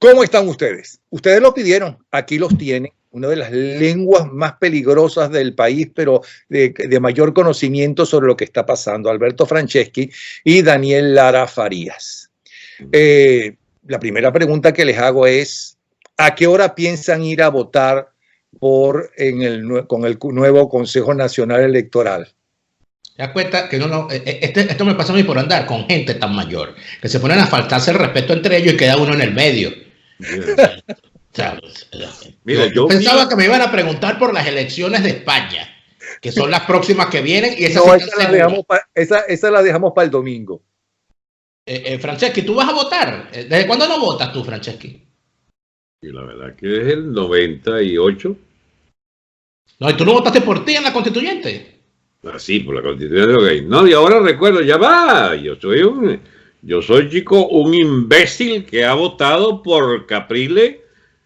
¿Cómo están ustedes? Ustedes lo pidieron, aquí los tienen. Una de las lenguas más peligrosas del país, pero de mayor conocimiento sobre lo que está pasando, Alberto Franceschi y Daniel Lara Farías. La primera pregunta que les hago es, ¿a qué hora piensan ir a votar con el nuevo Consejo Nacional Electoral? ¿Te das cuenta que esto me pasa a mí por andar con gente tan mayor, que se ponen a faltarse el respeto entre ellos y queda uno en el medio? Mira, yo pensaba que me iban a preguntar por las elecciones de España, que son las próximas que vienen, y esas no, esa la dejamos para el domingo. Franceschi, ¿tú vas a votar? ¿Desde cuándo no votas tú, Franceschi? Y la verdad que es el 98. No, ¿y tú no votaste por ti en la constituyente? Ah, sí, por la constituyente. Okay. No, y ahora recuerdo, ya va, yo soy chico, un imbécil que ha votado por Capriles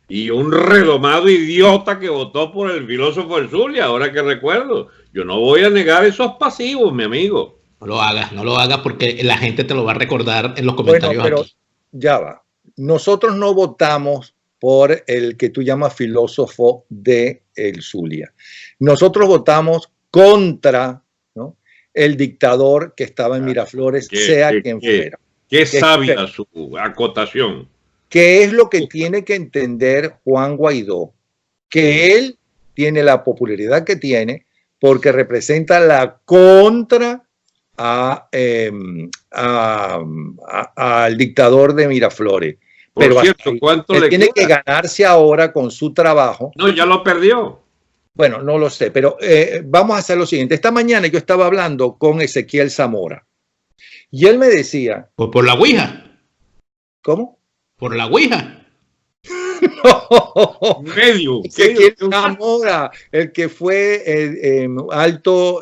y un redomado idiota que votó por el filósofo del Zulia, ahora que recuerdo. Yo no voy a negar esos pasivos, mi amigo. No lo hagas porque la gente te lo va a recordar en los comentarios. Bueno, pero aquí ya va. Nosotros no votamos por el que tú llamas filósofo de el Zulia. Nosotros votamos contra, ¿no?, el dictador que estaba en Miraflores, sea quien fuera. Qué sabia su acotación. ¿Qué es lo que tiene que entender Juan Guaidó? Que él tiene la popularidad que tiene porque representa la contra al dictador de Miraflores. Pero cierto, ¿cuánto le tiene que ganarse ahora con su trabajo? No, ya lo perdió. Bueno, no lo sé, pero vamos a hacer lo siguiente. Esta mañana yo estaba hablando con Ezequiel Zamora y él me decía... ¿Por la Ouija? ¿Cómo? ¿Por la Ouija? No. Medio. Ezequiel Zamora, el que fue alto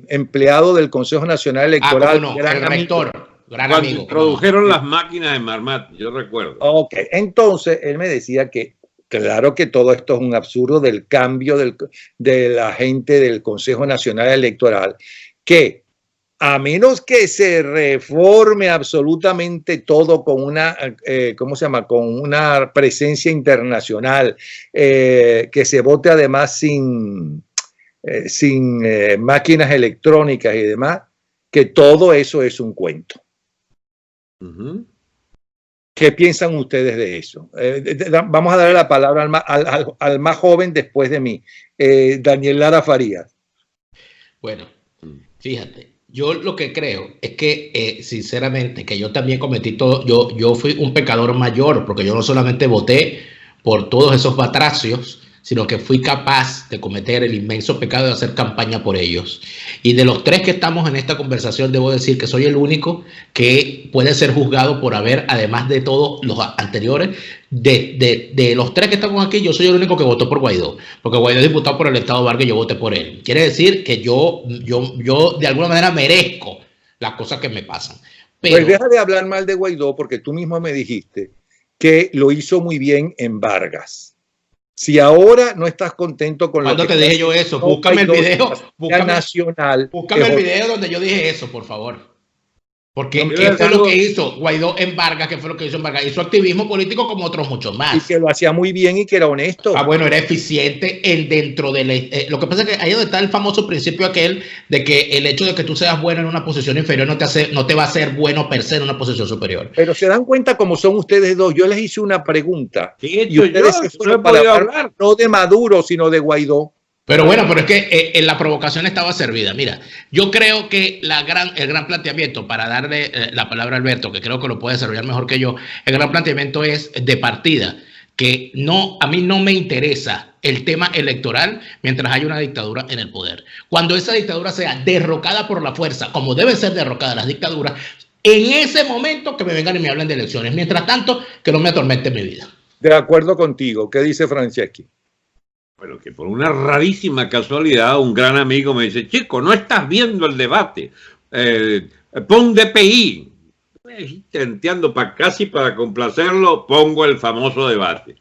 empleado del Consejo Nacional Electoral. No, el rector. Gran amigo. Introdujeron las máquinas de Marmat, yo recuerdo. Ok, entonces él me decía que claro que todo esto es un absurdo del cambio de la gente del Consejo Nacional Electoral, que a menos que se reforme absolutamente todo con una, ¿cómo se llama?, con una presencia internacional, que se vote además sin máquinas electrónicas y demás, que todo eso es un cuento. ¿Qué piensan ustedes de eso? Vamos a darle la palabra al más joven después de mí, Daniel Lara Farías. Bueno, fíjate, yo lo que creo es que, sinceramente, que yo también cometí todo, yo fui un pecador mayor, porque yo no solamente voté por todos esos batracios, sino que fui capaz de cometer el inmenso pecado de hacer campaña por ellos. Y de los tres que estamos en esta conversación, debo decir que soy el único que puede ser juzgado por haber, además de todos los anteriores, de los tres que estamos aquí, yo soy el único que votó por Guaidó, porque Guaidó es diputado por el estado Vargas y yo voté por él. Quiere decir que yo de alguna manera merezco las cosas que me pasan. Pero, pues deja de hablar mal de Guaidó, porque tú mismo me dijiste que lo hizo muy bien en Vargas. Si ahora no estás contento con lo que... ¿Cuándo te dije yo eso? Búscame el video. Búscame el video donde yo dije eso, por favor. Porque ¿qué fue lo que hizo Guaidó en Vargas? ¿Qué fue lo que hizo en Vargas? Hizo activismo político como otros muchos más. Y que lo hacía muy bien y que era honesto. Ah, bueno, era eficiente dentro de... lo que pasa es que ahí donde está el famoso principio aquel de que el hecho de que tú seas bueno en una posición inferior no te va a hacer bueno per se en una posición superior. Pero se dan cuenta cómo son ustedes dos. Yo les hice una pregunta. Y ustedes se fueron para hablar no de Maduro, sino de Guaidó. Pero bueno, pero es que la provocación estaba servida. Mira, yo creo que el gran planteamiento, para darle la palabra a Alberto, que creo que lo puede desarrollar mejor que yo, el gran planteamiento es de partida, que a mí no me interesa el tema electoral mientras haya una dictadura en el poder. Cuando esa dictadura sea derrocada por la fuerza, como deben ser derrocadas las dictaduras, en ese momento que me vengan y me hablen de elecciones. Mientras tanto, que no me atormente mi vida. De acuerdo contigo. ¿Qué dice Franceschi? Bueno, que por una rarísima casualidad un gran amigo me dice, chico, no estás viendo el debate, pon DPI. Tenteando casi para complacerlo, pongo el famoso debate.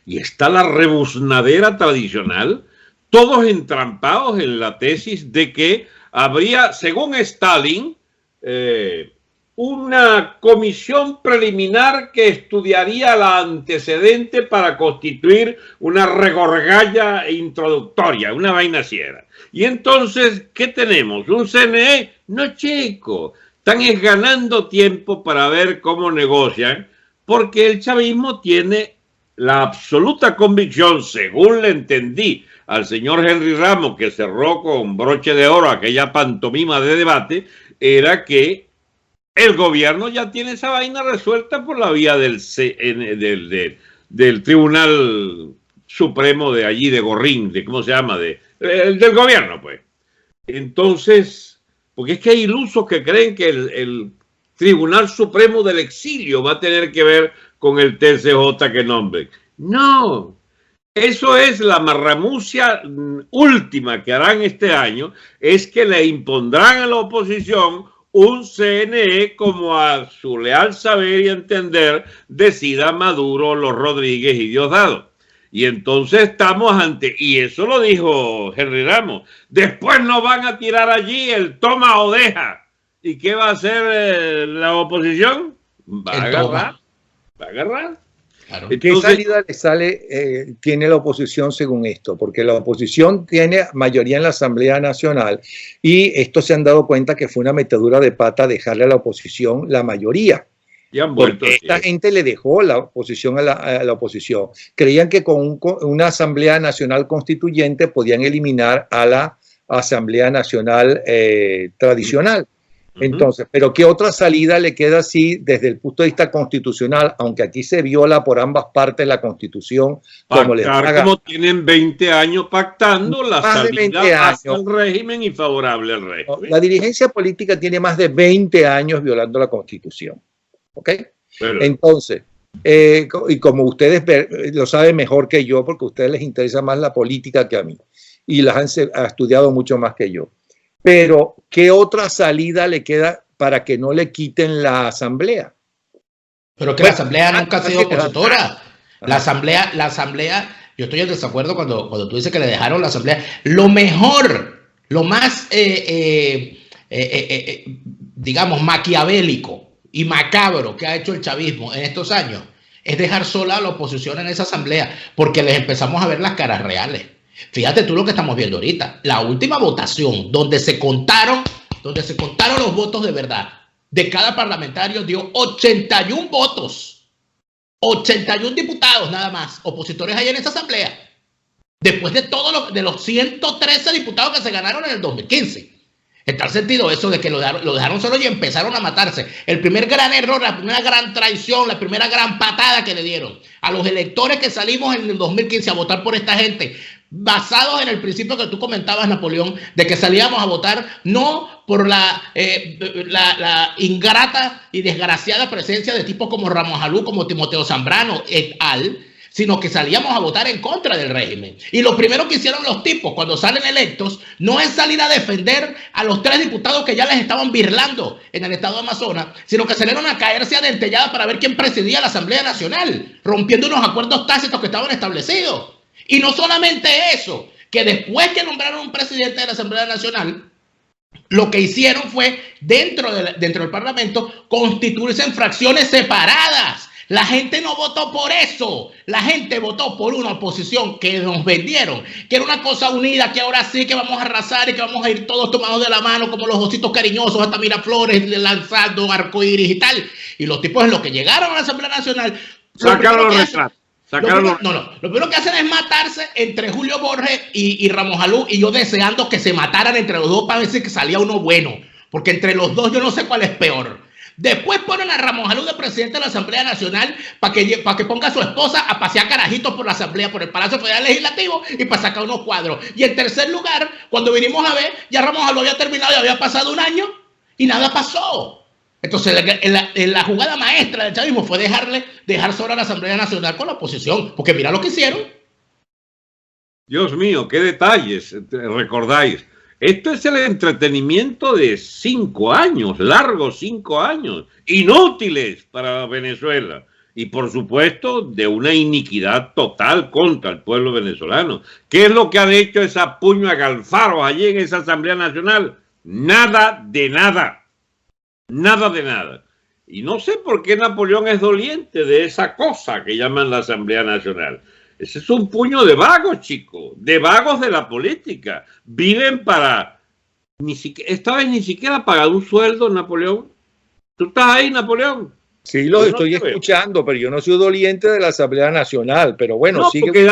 Y está la rebuznadera tradicional, todos entrampados en la tesis de que habría, según Stalin, una comisión preliminar que estudiaría la antecedente para constituir una regorgalla introductoria, una vaina ciega. Y entonces, ¿qué tenemos? ¿Un CNE? No, chico. Están ganando tiempo para ver cómo negocian, porque el chavismo tiene la absoluta convicción, según le entendí al señor Henry Ramos, que cerró con broche de oro aquella pantomima de debate, era que el gobierno ya tiene esa vaina resuelta por la vía del Tribunal Supremo de allí, de Gorrín, de ¿cómo se llama? Del gobierno, pues. Entonces, porque es que hay ilusos que creen que el Tribunal Supremo del Exilio va a tener que ver con el TCJ que nombre. No, eso es la marramucia última que harán este año, es que le impondrán a la oposición un CNE como a su leal saber y entender decida Maduro, los Rodríguez y Diosdado. Y entonces estamos ante, y eso lo dijo Henry Ramos, después nos van a tirar allí el toma o deja. ¿Y qué va a hacer la oposición? Va a agarrar. Va a agarrar. Claro. ¿Qué salida le sale, tiene la oposición según esto? Porque la oposición tiene mayoría en la Asamblea Nacional y esto se han dado cuenta que fue una metedura de pata dejarle a la oposición la mayoría. Y han vuelto, porque esta gente le dejó la oposición a la oposición. Creían que con una Asamblea Nacional Constituyente podían eliminar a la Asamblea Nacional tradicional. Entonces, pero ¿qué otra salida le queda así desde el punto de vista constitucional? Aunque aquí se viola por ambas partes la Constitución. Como tienen 20 años pactando la salida hacia el régimen y favorable al régimen. La dirigencia política tiene más de 20 años violando la Constitución. ¿Ok? Pero, entonces, y como ustedes lo saben mejor que yo, porque a ustedes les interesa más la política que a mí, y las han estudiado mucho más que yo. Pero, ¿qué otra salida le queda para que no le quiten la asamblea? Pero que la asamblea nunca ha sido opositora. La asamblea, yo estoy en desacuerdo cuando tú dices que le dejaron la asamblea. Lo mejor, lo más, digamos, maquiavélico y macabro que ha hecho el chavismo en estos años es dejar sola a la oposición en esa asamblea, porque les empezamos a ver las caras reales. Fíjate tú lo que estamos viendo ahorita. La última votación donde se contaron los votos de verdad de cada parlamentario dio 81 votos. 81 diputados nada más, opositores ahí en esa asamblea. Después de todos los 113 diputados que se ganaron en el 2015. En tal sentido, eso de que lo dejaron solo y empezaron a matarse. El primer gran error, la primera gran traición, la primera gran patada que le dieron a los electores que salimos en el 2015 a votar por esta gente, basados en el principio que tú comentabas, Napoleón, de que salíamos a votar no por la ingrata y desgraciada presencia de tipos como Ramos Alú, como Timoteo Zambrano et al., sino que salíamos a votar en contra del régimen. Y lo primero que hicieron los tipos cuando salen electos no es salir a defender a los 3 diputados que ya les estaban birlando en el estado de Amazonas, sino que salieron a caerse a dentelladas para ver quién presidía la Asamblea Nacional, rompiendo unos acuerdos tácitos que estaban establecidos. Y no solamente eso, que después que nombraron un presidente de la Asamblea Nacional, lo que hicieron fue, dentro del Parlamento, constituirse en fracciones separadas. La gente no votó por eso. La gente votó por una oposición que nos vendieron, que era una cosa unida, que ahora sí que vamos a arrasar y que vamos a ir todos tomados de la mano como los ositos cariñosos hasta Miraflores, lanzando arcoíris y tal. Y los tipos en los que llegaron a la Asamblea Nacional... Sacaron los retratos. Lo primero que hacen es matarse entre Julio Borges y Ramos Alú, y yo deseando que se mataran entre los dos para ver si salía uno bueno, porque entre los dos yo no sé cuál es peor. Después ponen a Ramos Alú de presidente de la Asamblea Nacional para que ponga a su esposa a pasear carajitos por la Asamblea, por el Palacio Federal Legislativo y para sacar unos cuadros. Y en tercer lugar, cuando vinimos a ver, ya Ramos Alú había terminado y había pasado un año y nada pasó. Entonces, la jugada maestra del chavismo fue dejar sola a la Asamblea Nacional con la oposición, porque mira lo que hicieron. Dios mío, qué detalles recordáis. Esto es el entretenimiento de 5 años, largos 5 años, inútiles para Venezuela. Y por supuesto, de una iniquidad total contra el pueblo venezolano. ¿Qué es lo que han hecho esa puño a Galfaro allí en esa Asamblea Nacional? Nada de nada. Nada de nada. Y no sé por qué Napoleón es doliente de esa cosa que llaman la Asamblea Nacional. Ese es un puño de vagos, chicos, de vagos de la política. Viven para... esta vez ni siquiera pagar un sueldo, Napoleón. ¿Tú estás ahí, Napoleón? Sí, los estoy escuchando, pero yo no soy doliente de la Asamblea Nacional, pero bueno, no, sigue.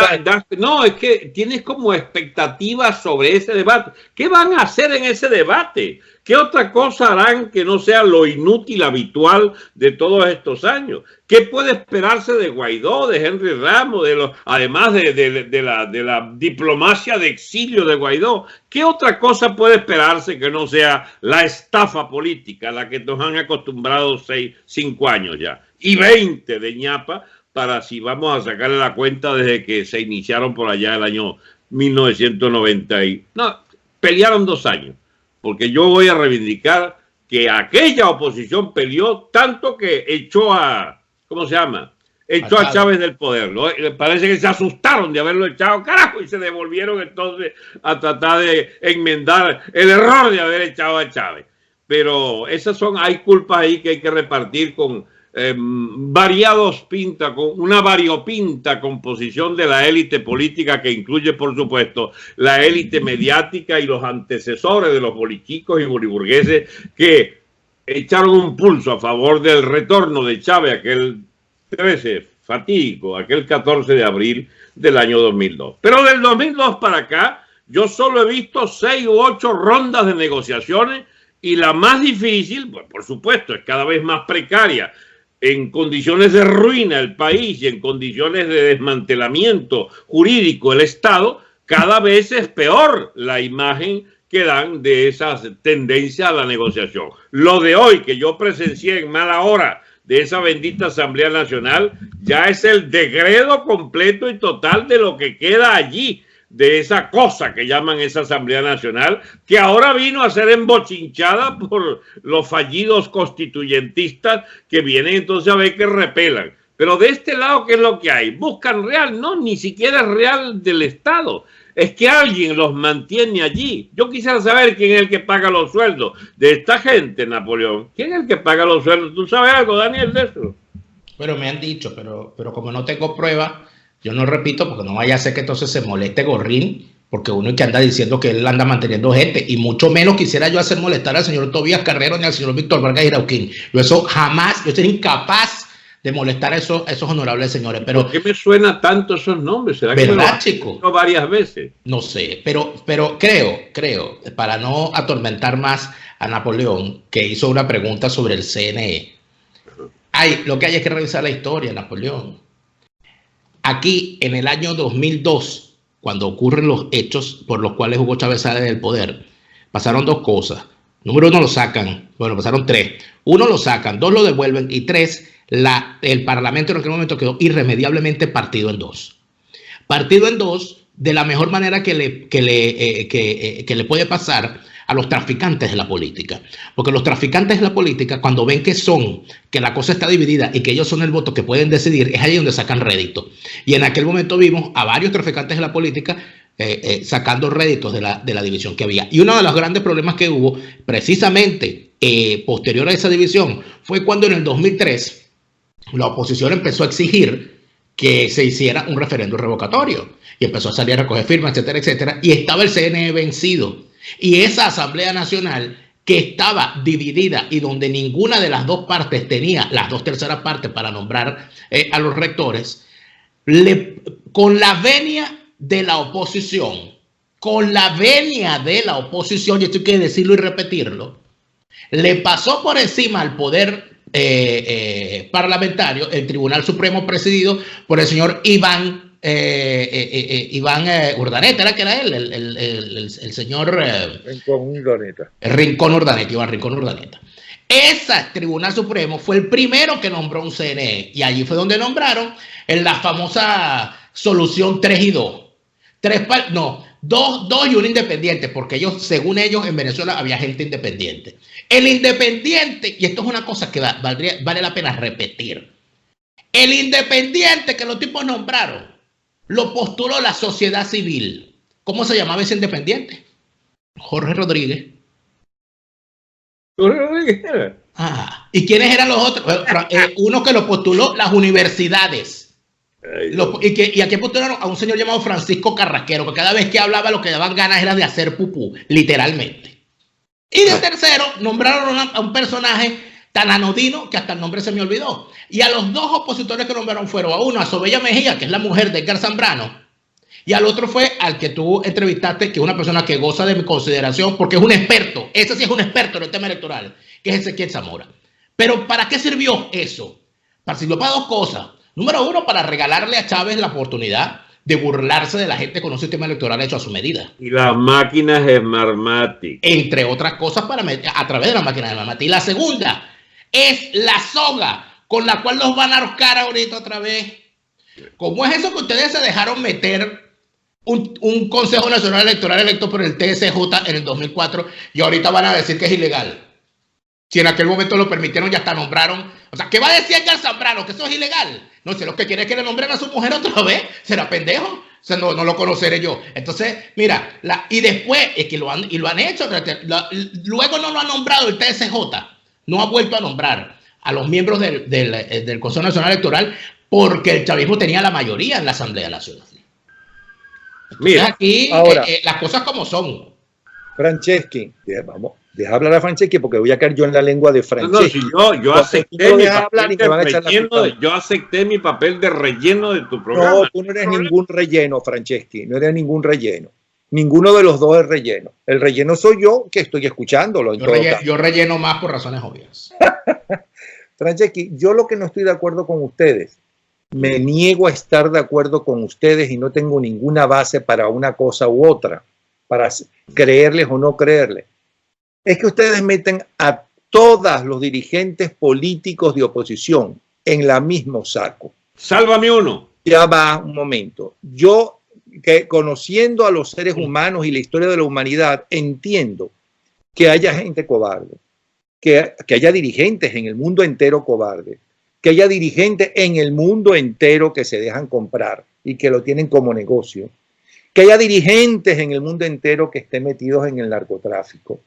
No, es que tienes como expectativas sobre ese debate. ¿Qué van a hacer en ese debate? ¿Qué otra cosa harán que no sea lo inútil habitual de todos estos años? ¿Qué puede esperarse de Guaidó, de Henry Ramos, además de la diplomacia de exilio de Guaidó? ¿Qué otra cosa puede esperarse que no sea la estafa política a la que nos han acostumbrado 5 años ya? Y 20 de ñapa, para si vamos a sacarle la cuenta desde que se iniciaron por allá el año 1990. No, pelearon 2 años. Porque yo voy a reivindicar que aquella oposición peleó tanto que echó a, ¿cómo se llama? Echó a Chávez del poder. ¿No? Parece que se asustaron de haberlo echado, carajo, y se devolvieron entonces a tratar de enmendar el error de haber echado a Chávez. Pero hay culpas ahí que hay que repartir con con una variopinta composición de la élite política que incluye, por supuesto, la élite mediática y los antecesores de los bolichicos y boliburgueses que echaron un pulso a favor del retorno de Chávez aquel 13 fatídico, aquel 14 de abril del año 2002. Pero del 2002 para acá, yo solo he visto 6 u 8 rondas de negociaciones y la más difícil, pues, por supuesto, es cada vez más precaria. En condiciones de ruina el país y en condiciones de desmantelamiento jurídico el Estado, cada vez es peor la imagen que dan de esas tendencias a la negociación. Lo de hoy que yo presencié en mala hora de esa bendita Asamblea Nacional ya es el degredo completo y total de lo que queda allí, de esa cosa que llaman esa Asamblea Nacional, que ahora vino a ser embochinchada por los fallidos constituyentistas que vienen entonces a ver que repelan. Pero de este lado, ¿qué es lo que hay? Buscan real, no, ni siquiera es real del Estado. Es que alguien los mantiene allí. Yo quisiera saber quién es el que paga los sueldos de esta gente, Napoleón. ¿Quién es el que paga los sueldos? ¿Tú sabes algo, Daniel, de eso? Bueno, me han dicho, pero como no tengo pruebas, yo no repito porque no vaya a ser que entonces se moleste Gorrín, porque uno que anda diciendo que él anda manteniendo gente, y mucho menos quisiera yo hacer molestar al señor Tobías Carrero ni al señor Víctor Vargas Irauquín. Yo eso jamás, yo sería incapaz de molestar a esos honorables señores. Pero ¿por qué me suena tanto esos nombres? ¿Será que ¿verdad, chico? Varias veces. No sé, pero creo, para no atormentar más a Napoleón, que hizo una pregunta sobre el CNE. Lo que hay es que revisar la historia, Napoleón. Aquí, en el año 2002, cuando ocurren los hechos por los cuales Hugo Chávez sale del poder, pasaron 2 cosas. Número 1, lo sacan. Bueno, pasaron 3. 1, lo sacan. 2, lo devuelven. Y 3, el Parlamento en aquel momento quedó irremediablemente partido en 2. Partido en 2 de la mejor manera que le puede pasar a los traficantes de la política. Porque los traficantes de la política, cuando ven que la cosa está dividida y que ellos son el voto que pueden decidir, es ahí donde sacan rédito. Y en aquel momento vimos a varios traficantes de la política sacando réditos de la división que había. Y uno de los grandes problemas que hubo, precisamente posterior a esa división, fue cuando en el 2003 la oposición empezó a exigir que se hiciera un referendo revocatorio. Y empezó a salir a recoger firmas, etcétera, etcétera. Y estaba el CNE vencido. Y esa Asamblea Nacional, que estaba dividida y donde ninguna de las 2 partes tenía las 2/3 partes para nombrar a los rectores, con la venia de la oposición, y esto hay que decirlo y repetirlo, le pasó por encima al poder parlamentario el Tribunal Supremo presidido por el señor Iván Urdaneta, era que era él, el señor Rincón Urdaneta. Iván Rincón Urdaneta. Ese Tribunal Supremo fue el primero que nombró un CNE, y allí fue donde nombraron en la famosa solución 3 y 2. 2 y un independiente, porque ellos, según ellos, en Venezuela había gente independiente. El independiente, y esto es una cosa que vale la pena repetir, el independiente que los tipos nombraron lo postuló la sociedad civil. ¿Cómo se llamaba ese independiente? Jorge Rodríguez. Ah, ¿y quiénes eran los otros? Uno que lo postuló, las universidades. Y aquí postularon a un señor llamado Francisco Carrasquero, que cada vez que hablaba lo que daban ganas era de hacer pupú, literalmente. Y de tercero, nombraron a un personaje tan anodino que hasta el nombre se me olvidó. Y a los dos opositores que nombraron fueron a uno, a Sobella Mejía, que es la mujer de Edgar Zambrano, y al otro fue al que tú entrevistaste, que es una persona que goza de mi consideración porque es un experto. Ese sí es un experto en el tema electoral, que es Ezequiel Zamora. Pero ¿para qué sirvió eso? Sirvió para dos cosas. Número uno, para regalarle a Chávez la oportunidad de burlarse de la gente con un sistema electoral hecho a su medida. Y las máquinas Smartmatic. Entre otras cosas, a través de las máquinas Smartmatic. Y la segunda es la soga con la cual los van a ahorcar ahorita otra vez. ¿Cómo es eso que ustedes se dejaron meter un Consejo Nacional Electoral electo por el TSJ en el 2004 y ahorita van a decir que es ilegal? Si en aquel momento lo permitieron y hasta nombraron. O sea, ¿qué va a decir Edgar Zambrano? ¿Que eso es ilegal? No sé, lo que quiere es que le nombren a su mujer otra vez. ¿Será pendejo? O sea, no lo conoceré yo. Entonces, mira, y después, es que lo han hecho. Luego no lo ha nombrado el TSJ. No ha vuelto a nombrar a los miembros del Consejo Nacional Electoral porque el chavismo tenía la mayoría en la Asamblea Nacional. Mira, aquí ahora, las cosas como son. Franceschi, vamos, deja hablar a Franceschi porque voy a caer yo en la lengua de Franceschi. No, si yo acepté mi papel de relleno de tu programa. No, tú no eres ningún relleno, Franceschi, no eres ningún relleno. Ninguno de los dos es relleno. El relleno soy yo que estoy escuchándolo. Yo relleno más por razones obvias. Franceschi, yo lo que no estoy de acuerdo con ustedes, me niego a estar de acuerdo con ustedes y no tengo ninguna base para una cosa u otra, para creerles o no creerles. Es que ustedes meten a todos los dirigentes políticos de oposición en la mismo saco. Sálvame uno. Ya va un momento. Yo, que conociendo a los seres humanos y la historia de la humanidad, entiendo que haya gente cobarde, que haya dirigentes en el mundo entero cobardes, que haya dirigentes en el mundo entero que se dejan comprar y que lo tienen como negocio, que haya dirigentes en el mundo entero que estén metidos en el narcotráfico,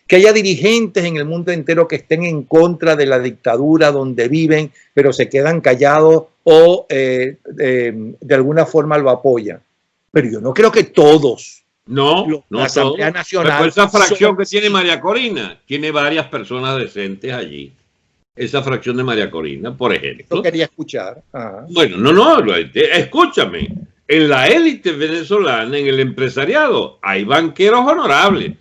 que haya dirigentes en el mundo entero que estén en contra de la dictadura donde viven, pero se quedan callados o de alguna forma lo apoyan. Pero yo no creo que todos. No la Asamblea Nacional. Pero esa fracción que tiene María Corina, tiene varias personas decentes allí. Esa fracción de María Corina, por ejemplo. Lo quería escuchar. Ajá. Bueno, escúchame. En la élite venezolana, en el empresariado, hay banqueros honorables.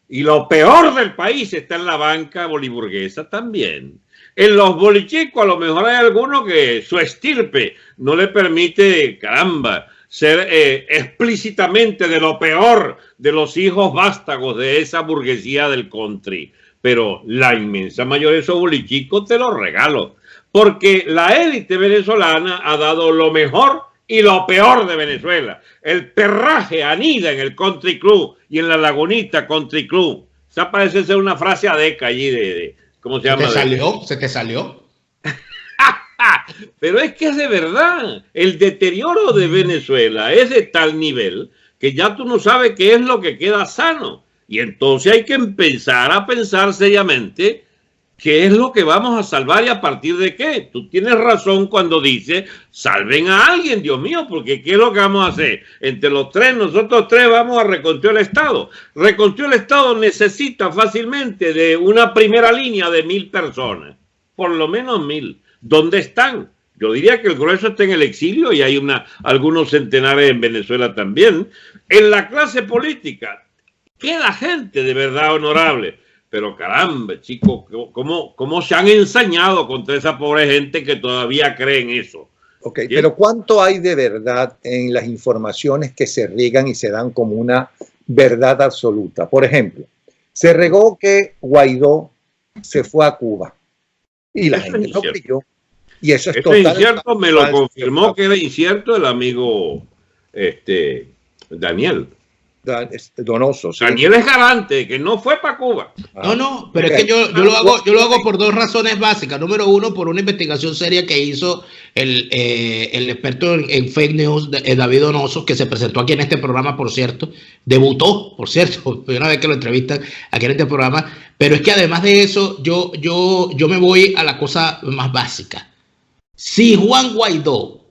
Y lo peor del país está en la banca boliburguesa también. En los bolichicos a lo mejor hay alguno que su estirpe no le permite, caramba, ser explícitamente de lo peor de los hijos vástagos de esa burguesía del country. Pero la inmensa mayoría de esos bolichicos te los regalo. Porque la élite venezolana ha dado lo mejor y lo peor de Venezuela. El perraje anida en el Country Club y en la Lagunita Country Club. Esa parece ser una frase adeca allí de ¿cómo se llama? ¿Se te salió? Pero es que es de verdad. El deterioro de Venezuela es de tal nivel que ya tú no sabes qué es lo que queda sano. Y entonces hay que empezar a pensar seriamente qué es lo que vamos a salvar y a partir de qué. Tú tienes razón cuando dices, salven a alguien, Dios mío, porque ¿qué es lo que vamos a hacer? Entre los tres, nosotros tres vamos a reconstruir el Estado. Reconstruir el Estado necesita fácilmente de una primera línea de 1000 personas, por lo menos 1000. ¿Dónde están? Yo diría que el grueso está en el exilio y hay algunos centenares en Venezuela también. En la clase política queda gente de verdad honorable. Pero caramba, chicos, ¿cómo se han ensañado contra esa pobre gente que todavía cree en eso? Ok, ¿bien? Pero ¿cuánto hay de verdad en las informaciones que se riegan y se dan como una verdad absoluta? Por ejemplo, se regó que Guaidó se fue a Cuba y la gente lo creyó. Y eso es totalmente incierto, me lo confirmó que era incierto el amigo Daniel. Donoso. ¿Sí? Daniel es garante que no fue para Cuba. No, pero es que yo lo hago por dos razones básicas. Número uno, por una investigación seria que hizo el experto en fake news, David Donoso, que se presentó aquí en este programa, por cierto. Debutó, por cierto, una vez que lo entrevistan aquí en este programa. Pero es que además de eso, yo me voy a la cosa más básica. Si Juan Guaidó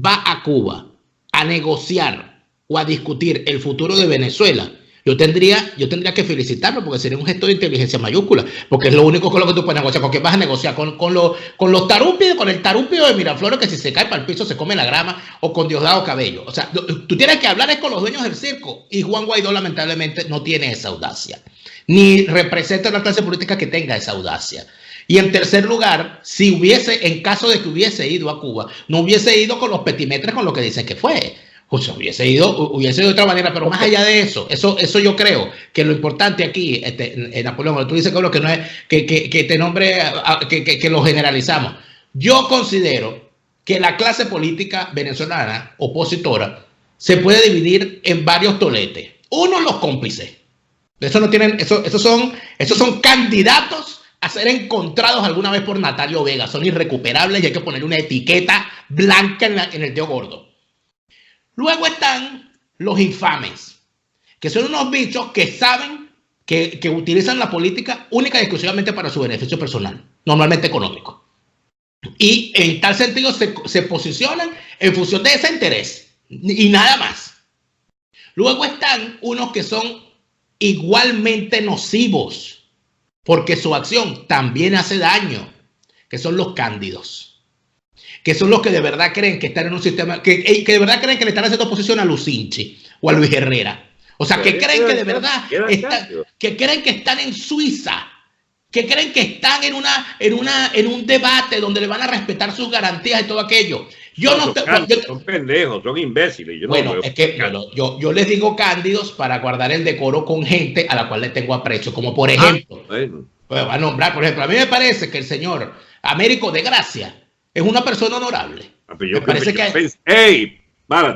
va a Cuba a negociar o a discutir el futuro de Venezuela, yo tendría que felicitarlo, porque sería un gesto de inteligencia mayúscula, porque es lo único con lo que tú puedes negociar. ¿Con qué vas a negociar? Con los tarúpidos, con el tarúpido de Miraflores, que si se cae para el piso se come la grama, o con Diosdado Cabello. O sea, tú tienes que hablar es con los dueños del circo, y Juan Guaidó lamentablemente no tiene esa audacia, ni representa una clase política que tenga esa audacia. Y en tercer lugar, en caso de que hubiese ido a Cuba, no hubiese ido con los petimetres con lo que dice que fue. O sea, hubiese ido de otra manera, pero más allá de eso yo creo que lo importante aquí, Napoleón, cuando tú dices que no es que te nombre, que lo generalizamos. Yo considero que la clase política venezolana opositora se puede dividir en varios toletes. Uno, los cómplices. Esos son candidatos a ser encontrados alguna vez por Natalio Vega. Son irrecuperables y hay que poner una etiqueta blanca en el dedo gordo. Luego están los infames, que son unos bichos que saben que utilizan la política única y exclusivamente para su beneficio personal, normalmente económico. Y en tal sentido se posicionan en función de ese interés y nada más. Luego están unos que son igualmente nocivos, porque su acción también hace daño, que son los cándidos. Que son los que de verdad creen que están en un sistema, que de verdad creen que le están haciendo oposición a Lucinchi o a Luis Herrera. O sea, que creen que de verdad que creen que están en Suiza, que creen que están en un debate donde le van a respetar sus garantías y todo aquello. Son pendejos, son imbéciles. Yo les digo cándidos para guardar el decoro con gente a la cual le tengo aprecio, como por ejemplo, va a nombrar, por ejemplo, a mí me parece que el señor Américo de Gracia es una persona honorable.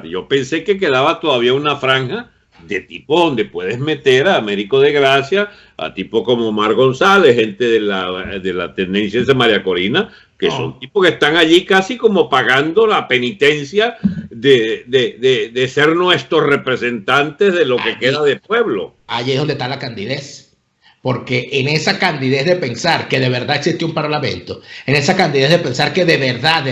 Yo pensé que quedaba todavía una franja de tipo donde puedes meter a Américo de Gracia, a tipo como Omar González, gente de la tendencia de María Corina, que son tipos que están allí casi como pagando la penitencia de ser nuestros representantes de lo que queda de pueblo. Allí es donde está la candidez. Porque en esa candidez de pensar que de verdad existe un parlamento, en esa candidez de pensar que de verdad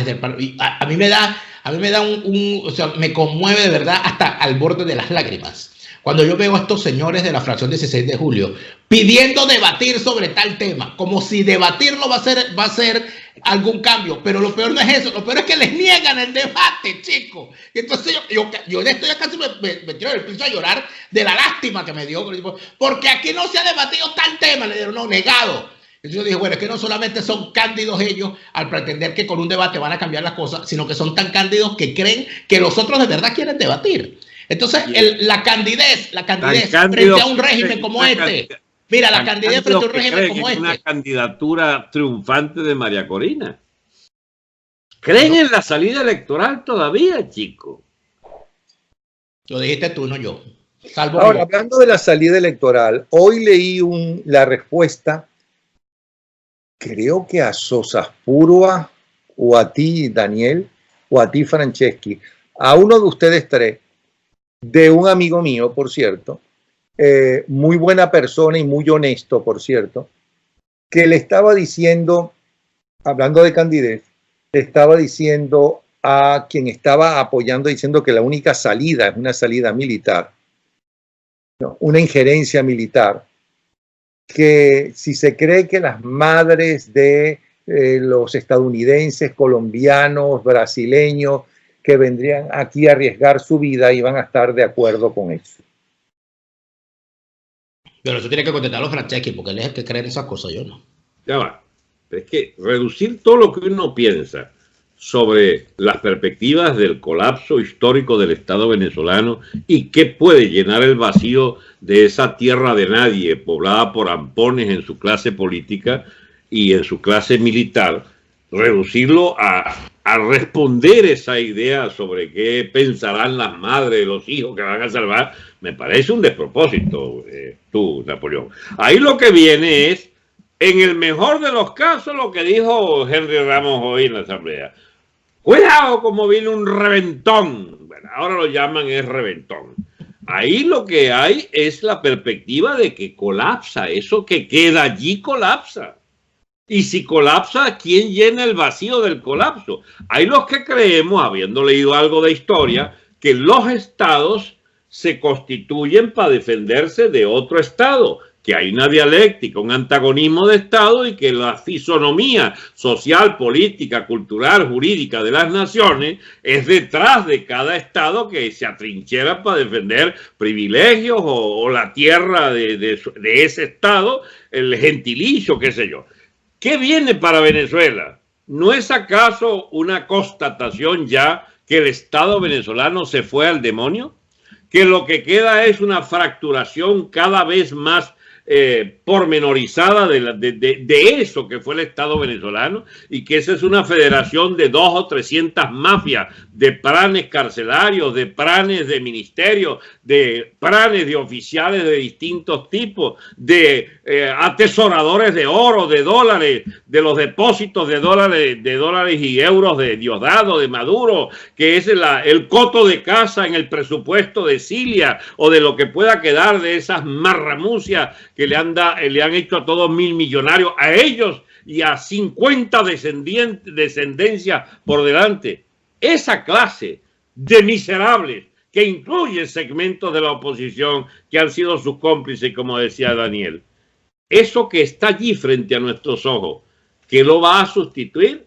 a mí me da o sea, me conmueve de verdad hasta al borde de las lágrimas. Cuando yo veo a estos señores de la fracción 16 de julio pidiendo debatir sobre tal tema, como si debatirlo va a ser algún cambio, pero lo peor no es eso, lo peor es que les niegan el debate, chicos. Y entonces yo de esto ya casi me tiro del piso a llorar de la lástima que me dio, porque aquí no se ha debatido tal tema, le dieron no, negado. Entonces yo dije, bueno, es que no solamente son cándidos ellos al pretender que con un debate van a cambiar las cosas, sino que son tan cándidos que creen que los otros de verdad quieren debatir. Entonces, la candidez frente a un régimen como este. Mira, la candidez frente a un régimen como este. Una candidatura triunfante de María Corina. ¿Creen en la salida electoral todavía, chico? Lo dijiste tú, no yo. Ahora, hablando de la salida electoral, hoy leí la respuesta, creo que a Sosaspurua, o a ti, Daniel, o a ti, Franceschi, a uno de ustedes tres, de un amigo mío, por cierto, muy buena persona y muy honesto, por cierto, que le estaba diciendo, hablando de candidez, le estaba diciendo a quien estaba apoyando, diciendo que la única salida es una salida militar, ¿no? Una injerencia militar, que si se cree que las madres de los estadounidenses, colombianos, brasileños, que vendrían aquí a arriesgar su vida y van a estar de acuerdo con eso. Pero eso tiene que contestarlo Franceschi, porque él es el que cree en esas cosas, yo no. Ya va. Es que reducir todo lo que uno piensa sobre las perspectivas del colapso histórico del Estado venezolano y qué puede llenar el vacío de esa tierra de nadie poblada por ampones en su clase política y en su clase militar, reducirlo a al responder esa idea sobre qué pensarán las madres de los hijos que van a salvar, me parece un despropósito, tú, Napoleón. Ahí lo que viene es, en el mejor de los casos, lo que dijo Henry Ramos hoy en la Asamblea. Cuidado como viene un reventón. Bueno, ahora lo llaman es reventón. Ahí lo que hay es la perspectiva de que colapsa. Eso que queda allí colapsa. Y si colapsa, ¿quién llena el vacío del colapso? Hay los que creemos, habiendo leído algo de historia, que los estados se constituyen para defenderse de otro estado, que hay una dialéctica, un antagonismo de estado y que la fisonomía social, política, cultural, jurídica de las naciones es detrás de cada estado que se atrinchera para defender privilegios o la tierra de ese estado, el gentilicio, qué sé yo. ¿Qué viene para Venezuela? ¿No es acaso una constatación ya que el Estado venezolano se fue al demonio? ¿Que lo que queda es una fracturación cada vez más pormenorizada de eso que fue el Estado venezolano, y que esa es una federación de 200 o 300 mafias, de planes carcelarios, de planes de ministerios, de planes de oficiales de distintos tipos, de atesoradores de oro, de dólares, de los depósitos de dólares y euros de Diosdado, de Maduro, que es el coto de casa en el presupuesto de Cilia o de lo que pueda quedar de esas marramucias que le han hecho a todos 1.000 millonarios, a ellos y a 50 descendencias por delante. Esa clase de miserables, que incluye segmentos de la oposición que han sido sus cómplices, como decía Daniel, eso que está allí frente a nuestros ojos, ¿qué lo va a sustituir?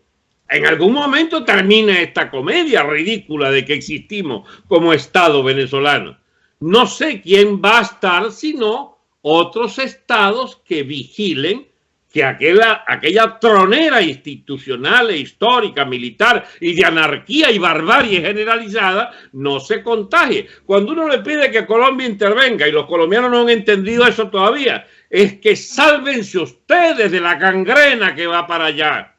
En algún momento termina esta comedia ridícula de que existimos como Estado venezolano. No sé quién va a estar, sino otros estados que vigilen que aquella tronera institucional e histórica, militar y de anarquía y barbarie generalizada no se contagie. Cuando uno le pide que Colombia intervenga, y los colombianos no han entendido eso todavía, es que sálvense ustedes de la gangrena que va para allá.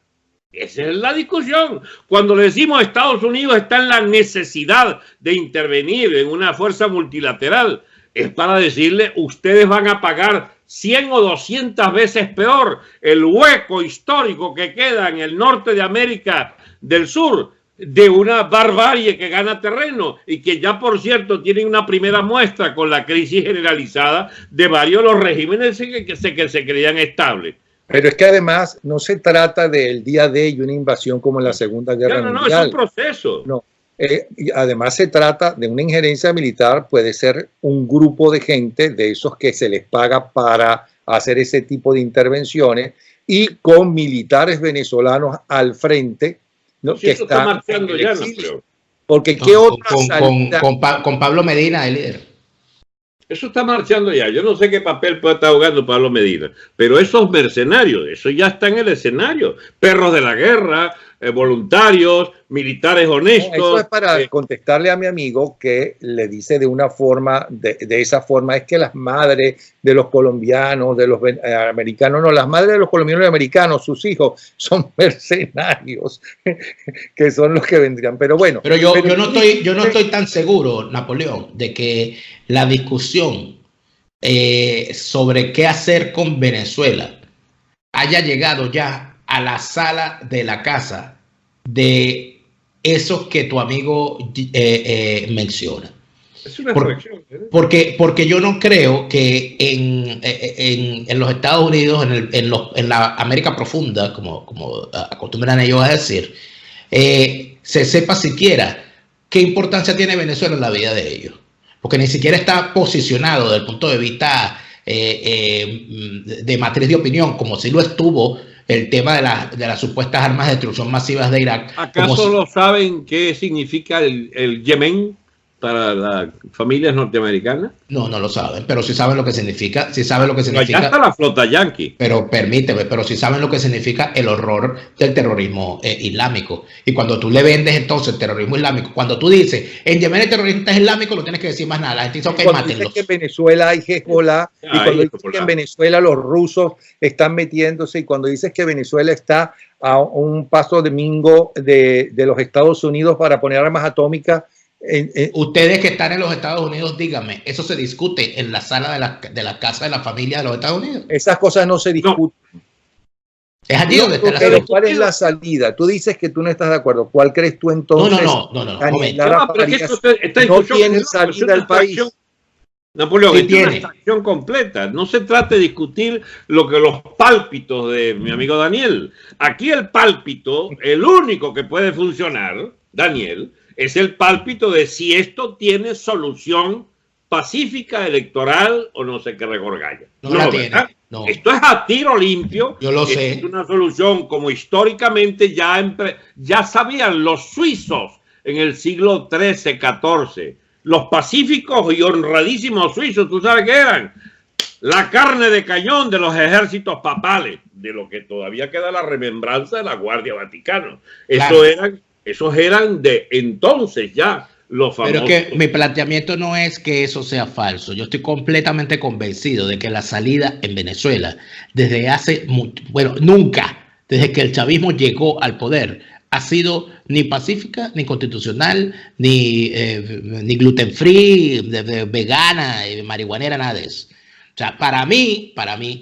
Esa es la discusión. Cuando le decimos Estados Unidos está en la necesidad de intervenir en una fuerza multilateral, es para decirle, ustedes van a pagar 100 o 200 veces peor el hueco histórico que queda en el norte de América del Sur de una barbarie que gana terreno y que ya, por cierto, tienen una primera muestra con la crisis generalizada de varios de los regímenes que se creían estables. Pero es que además no se trata del día D y una invasión como en la Segunda Guerra Mundial. No, es un proceso. No. Además se trata de una injerencia militar, puede ser un grupo de gente de esos que se les paga para hacer ese tipo de intervenciones y con militares venezolanos al frente, ¿no? Sí, que está marchando ya, no creo. Porque ¿qué otra con Pablo Medina, el líder? Eso está marchando ya. Yo no sé qué papel puede estar jugando Pablo Medina, pero esos mercenarios, eso ya está en el escenario. Perros de la guerra, voluntarios, militares honestos. Eso es para contestarle a mi amigo que le dice de una forma, de esa forma, es que las madres de los colombianos, de los americanos, no, las madres de los colombianos y americanos, sus hijos, son mercenarios, que son los que vendrían. Pero bueno. Pero yo no estoy tan seguro, Napoleón, de que la discusión sobre qué hacer con Venezuela haya llegado ya a la sala de la casa de esos que tu amigo menciona. Es una corrección. Porque yo no creo que en los Estados Unidos, en la América profunda, como acostumbran ellos a decir, se sepa siquiera qué importancia tiene Venezuela en la vida de ellos. Porque ni siquiera está posicionado desde el punto de vista de matriz de opinión, como si lo estuvo el tema de las supuestas armas de destrucción masivas de Irak. ¿Acaso lo saben qué significa el Yemen para las familias norteamericanas? No lo saben, pero sí saben lo que significa. Sí saben lo que significa. Allá está la flota yanqui. Pero permíteme, pero sí saben lo que significa el horror del terrorismo islámico. Y cuando tú le vendes entonces el terrorismo islámico, cuando tú dices en Yemen el terrorista es islámico, no tienes que decir más nada. La gente dice, ok, mátenlos. Dices que en Venezuela hay Hezbollah, y cuando dices que en Venezuela los rusos están metiéndose, y cuando dices que Venezuela está a un paso domingo de los Estados Unidos para poner armas atómicas. Ustedes que están en los Estados Unidos, díganme, ¿eso se discute en la sala de la casa de la familia de los Estados Unidos? Esas cosas no se discuten. No. Es allí donde está la salida. ¿Cuál es la salida? Tú dices que tú no estás de acuerdo. ¿Cuál crees tú entonces? No. No tiene salida el país. Napoleón, es una extracción completa. No se trata de discutir lo que los pálpitos de mi amigo Daniel. Aquí el pálpito, el único que puede funcionar, Daniel, es el pálpito de si esto tiene solución pacífica, electoral o no sé qué regorgalla. No la tiene. No. Esto es a tiro limpio. Yo lo sé. Es una solución como históricamente ya sabían los suizos en el siglo XIII, XIV. Los pacíficos y honradísimos suizos, ¿tú sabes qué eran? La carne de cañón de los ejércitos papales, de lo que todavía queda la remembranza de la Guardia Vaticana. Claro. Esos eran de entonces ya los famosos. Pero que mi planteamiento no es que eso sea falso. Yo estoy completamente convencido de que la salida en Venezuela, desde hace mucho, bueno, nunca, desde que el chavismo llegó al poder, ha sido ni pacífica, ni constitucional, ni gluten free, vegana, marihuanera, nada de eso. O sea, para mí,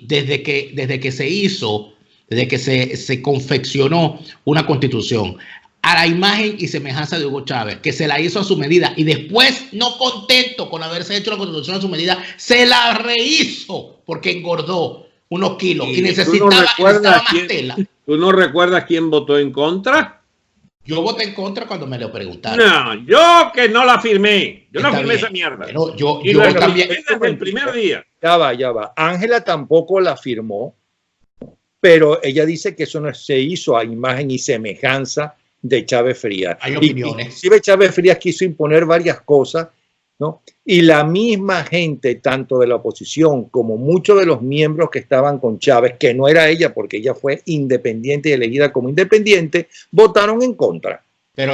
desde que se hizo, desde que se confeccionó una constitución a la imagen y semejanza de Hugo Chávez, que se la hizo a su medida y después, no contento con haberse hecho la constitución a su medida, se la rehizo porque engordó unos kilos y necesitaba más tela. ¿Tú no recuerdas quién votó en contra? Yo voté en contra cuando me lo preguntaron. No, yo que no la firmé. Yo no firmé esa mierda. Pero yo también desde el primer día. Ya va. Ángela tampoco la firmó, pero ella dice que eso no se hizo a imagen y semejanza de Chávez Frías. Hay opiniones. Inclusive Chávez Frías quiso imponer varias cosas, ¿no? Y la misma gente, tanto de la oposición como muchos de los miembros que estaban con Chávez, que no era ella porque ella fue independiente y elegida como independiente, votaron en contra. Pero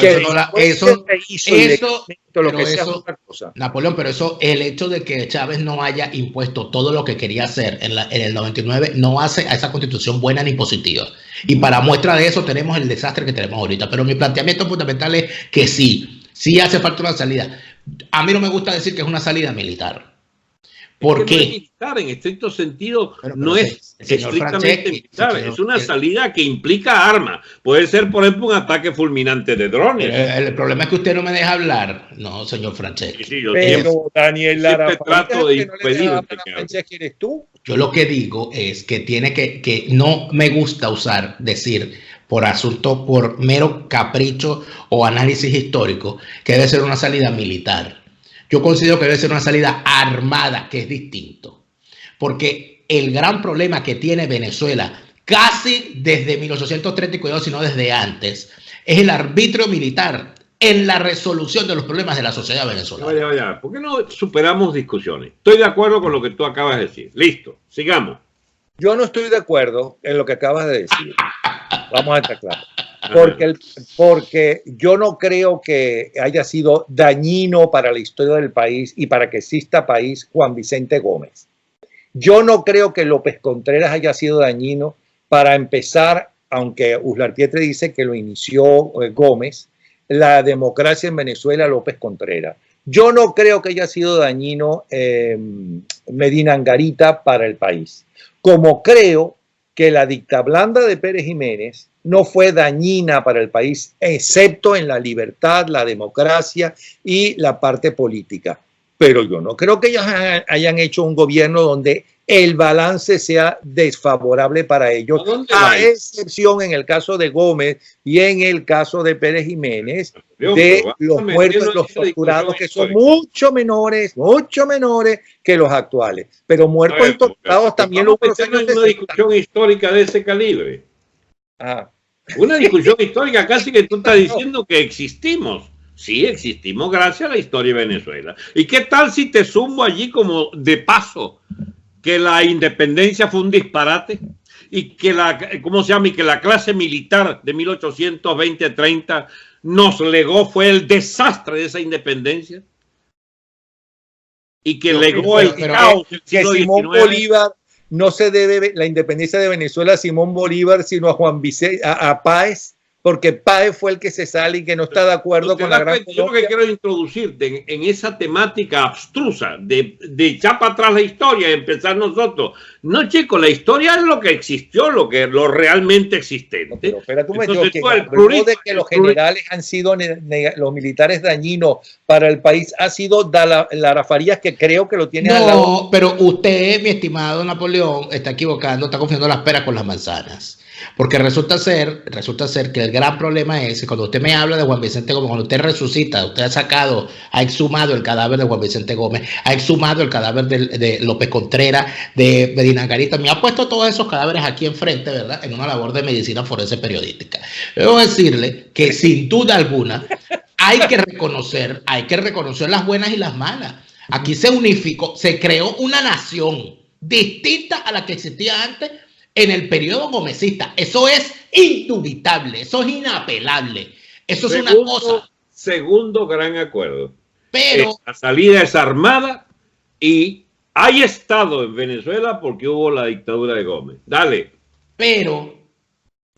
Napoleón, pero eso, el hecho de que Chávez no haya impuesto todo lo que quería hacer en el 99 no hace a esa constitución buena ni positiva. Y para muestra de eso tenemos el desastre que tenemos ahorita. Pero mi planteamiento fundamental es que sí hace falta una salida. A mí no me gusta decir que es una salida militar. ¿Por qué? No es militar, en estricto sentido, no es estrictamente militar, es una salida que implica armas. Puede ser, por ejemplo, un ataque fulminante de drones. El problema es que usted no me deja hablar, no, señor Franceschi. Sí, pero Daniel Lara, trato de impedirte. ¿Eres tú? Yo lo que digo es que tiene que no me gusta decir por mero capricho o análisis histórico que debe ser una salida militar. Yo considero que debe ser una salida armada, que es distinto. Porque el gran problema que tiene Venezuela, casi desde 1832, sino desde antes, es el arbitrio militar en la resolución de los problemas de la sociedad venezolana. Vaya. ¿Por qué no superamos discusiones? Estoy de acuerdo con lo que tú acabas de decir. Listo, sigamos. Yo no estoy de acuerdo en lo que acabas de decir. Vamos a estar claros. Porque yo no creo que haya sido dañino para la historia del país y para que exista país Juan Vicente Gómez. Yo no creo que López Contreras haya sido dañino para empezar, aunque Uslar Pietre dice que lo inició Gómez, la democracia en Venezuela, López Contreras. Yo no creo que haya sido dañino Medina Angarita para el país. Como creo que la dictablanda de Pérez Jiménez no fue dañina para el país, excepto en la libertad, la democracia y la parte política. Pero yo no creo que ellos hayan hecho un gobierno donde el balance sea desfavorable para ellos, a excepción en el caso de Gómez y en el caso de Pérez Jiménez, de los muertos y los torturados, que son mucho menores que los actuales. Pero muertos y torturados también hubo en una discusión histórica de ese calibre. Una discusión histórica casi que tú estás diciendo que existimos. Sí, existimos gracias a la historia de Venezuela. ¿Y qué tal si te sumo allí como de paso que la independencia fue un disparate? Y que que la clase militar de 1820-30 nos legó fue el desastre de esa independencia. Y que legó el caos del siglo XIX. no se debe la independencia de Venezuela a Simón Bolívar, sino a Juan Vicente, a Páez, porque Páez fue el que se sale y que no está de acuerdo con la gran Colombia. Yo lo que quiero introducirte en esa temática abstrusa de echar para atrás la historia y empezar nosotros. No, chicos, la historia es lo que existió, lo realmente existente. Pero espera, tú me dices que de que los generales han sido los militares dañinos para el país ha sido Lara Farías, que creo que lo tiene al lado. No, pero usted, mi estimado Napoleón, está equivocando, está confundiendo las peras con las manzanas. Porque resulta ser que el gran problema es que cuando usted me habla de Juan Vicente Gómez, cuando usted resucita, usted ha exhumado el cadáver de Juan Vicente Gómez, ha exhumado el cadáver de López Contreras, de Medina Garita, me ha puesto todos esos cadáveres aquí enfrente, ¿verdad? En una labor de medicina forense periodística. Debo decirle que sin duda alguna hay que reconocer las buenas y las malas. Aquí se unificó, se creó una nación distinta a la que existía antes en el periodo gomecista. Eso es indubitable, eso es inapelable. Eso es una cosa. Segundo gran acuerdo. Pero la salida es armada y hay estado en Venezuela porque hubo la dictadura de Gómez. Dale. Pero,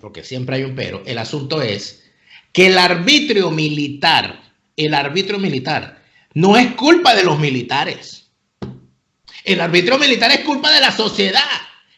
porque siempre hay un pero, el asunto es que el arbitrio militar no es culpa de los militares. El arbitrio militar es culpa de la sociedad,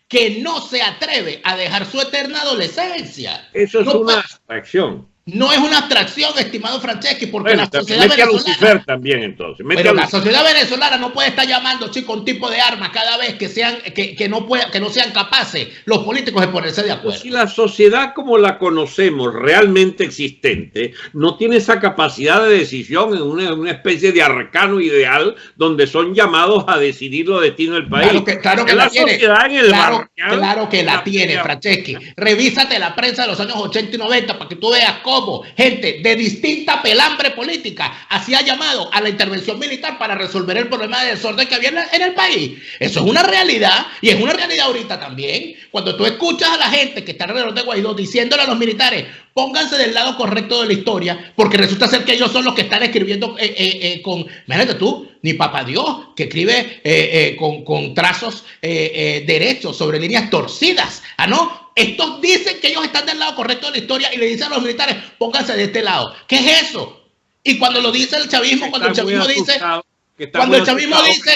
que no se atreve a dejar su eterna adolescencia. Eso es una abstracción. No es una abstracción, estimado Franceschi, porque bueno, la sociedad venezolana... Lucifer también, entonces. Pero la sociedad venezolana no puede estar llamando, chicos, un tipo de armas cada vez que no sean capaces los políticos de ponerse de acuerdo. Si la sociedad como la conocemos, realmente existente, no tiene esa capacidad de decisión en una especie de arcano ideal donde son llamados a decidir los destinos del país. Claro que la tiene. Claro que la tiene, Franceschi. Revísate la prensa de los años 80 y 90 para que tú veas cómo gente de distinta pelambre política hacía llamado a la intervención militar para resolver el problema de desorden que había en el país. Eso es una realidad, y es una realidad ahorita también. Cuando tú escuchas a la gente que está alrededor de Guaidó diciéndole a los militares, pónganse del lado correcto de la historia, porque resulta ser que ellos son los que están escribiendo imagínate tú, ni papá Dios, que escribe con trazos derechos sobre líneas torcidas. Ah, no. Estos dicen que ellos están del lado correcto de la historia y le dicen a los militares, pónganse de este lado. ¿Qué es eso? Y cuando lo dice el chavismo, cuando el chavismo dice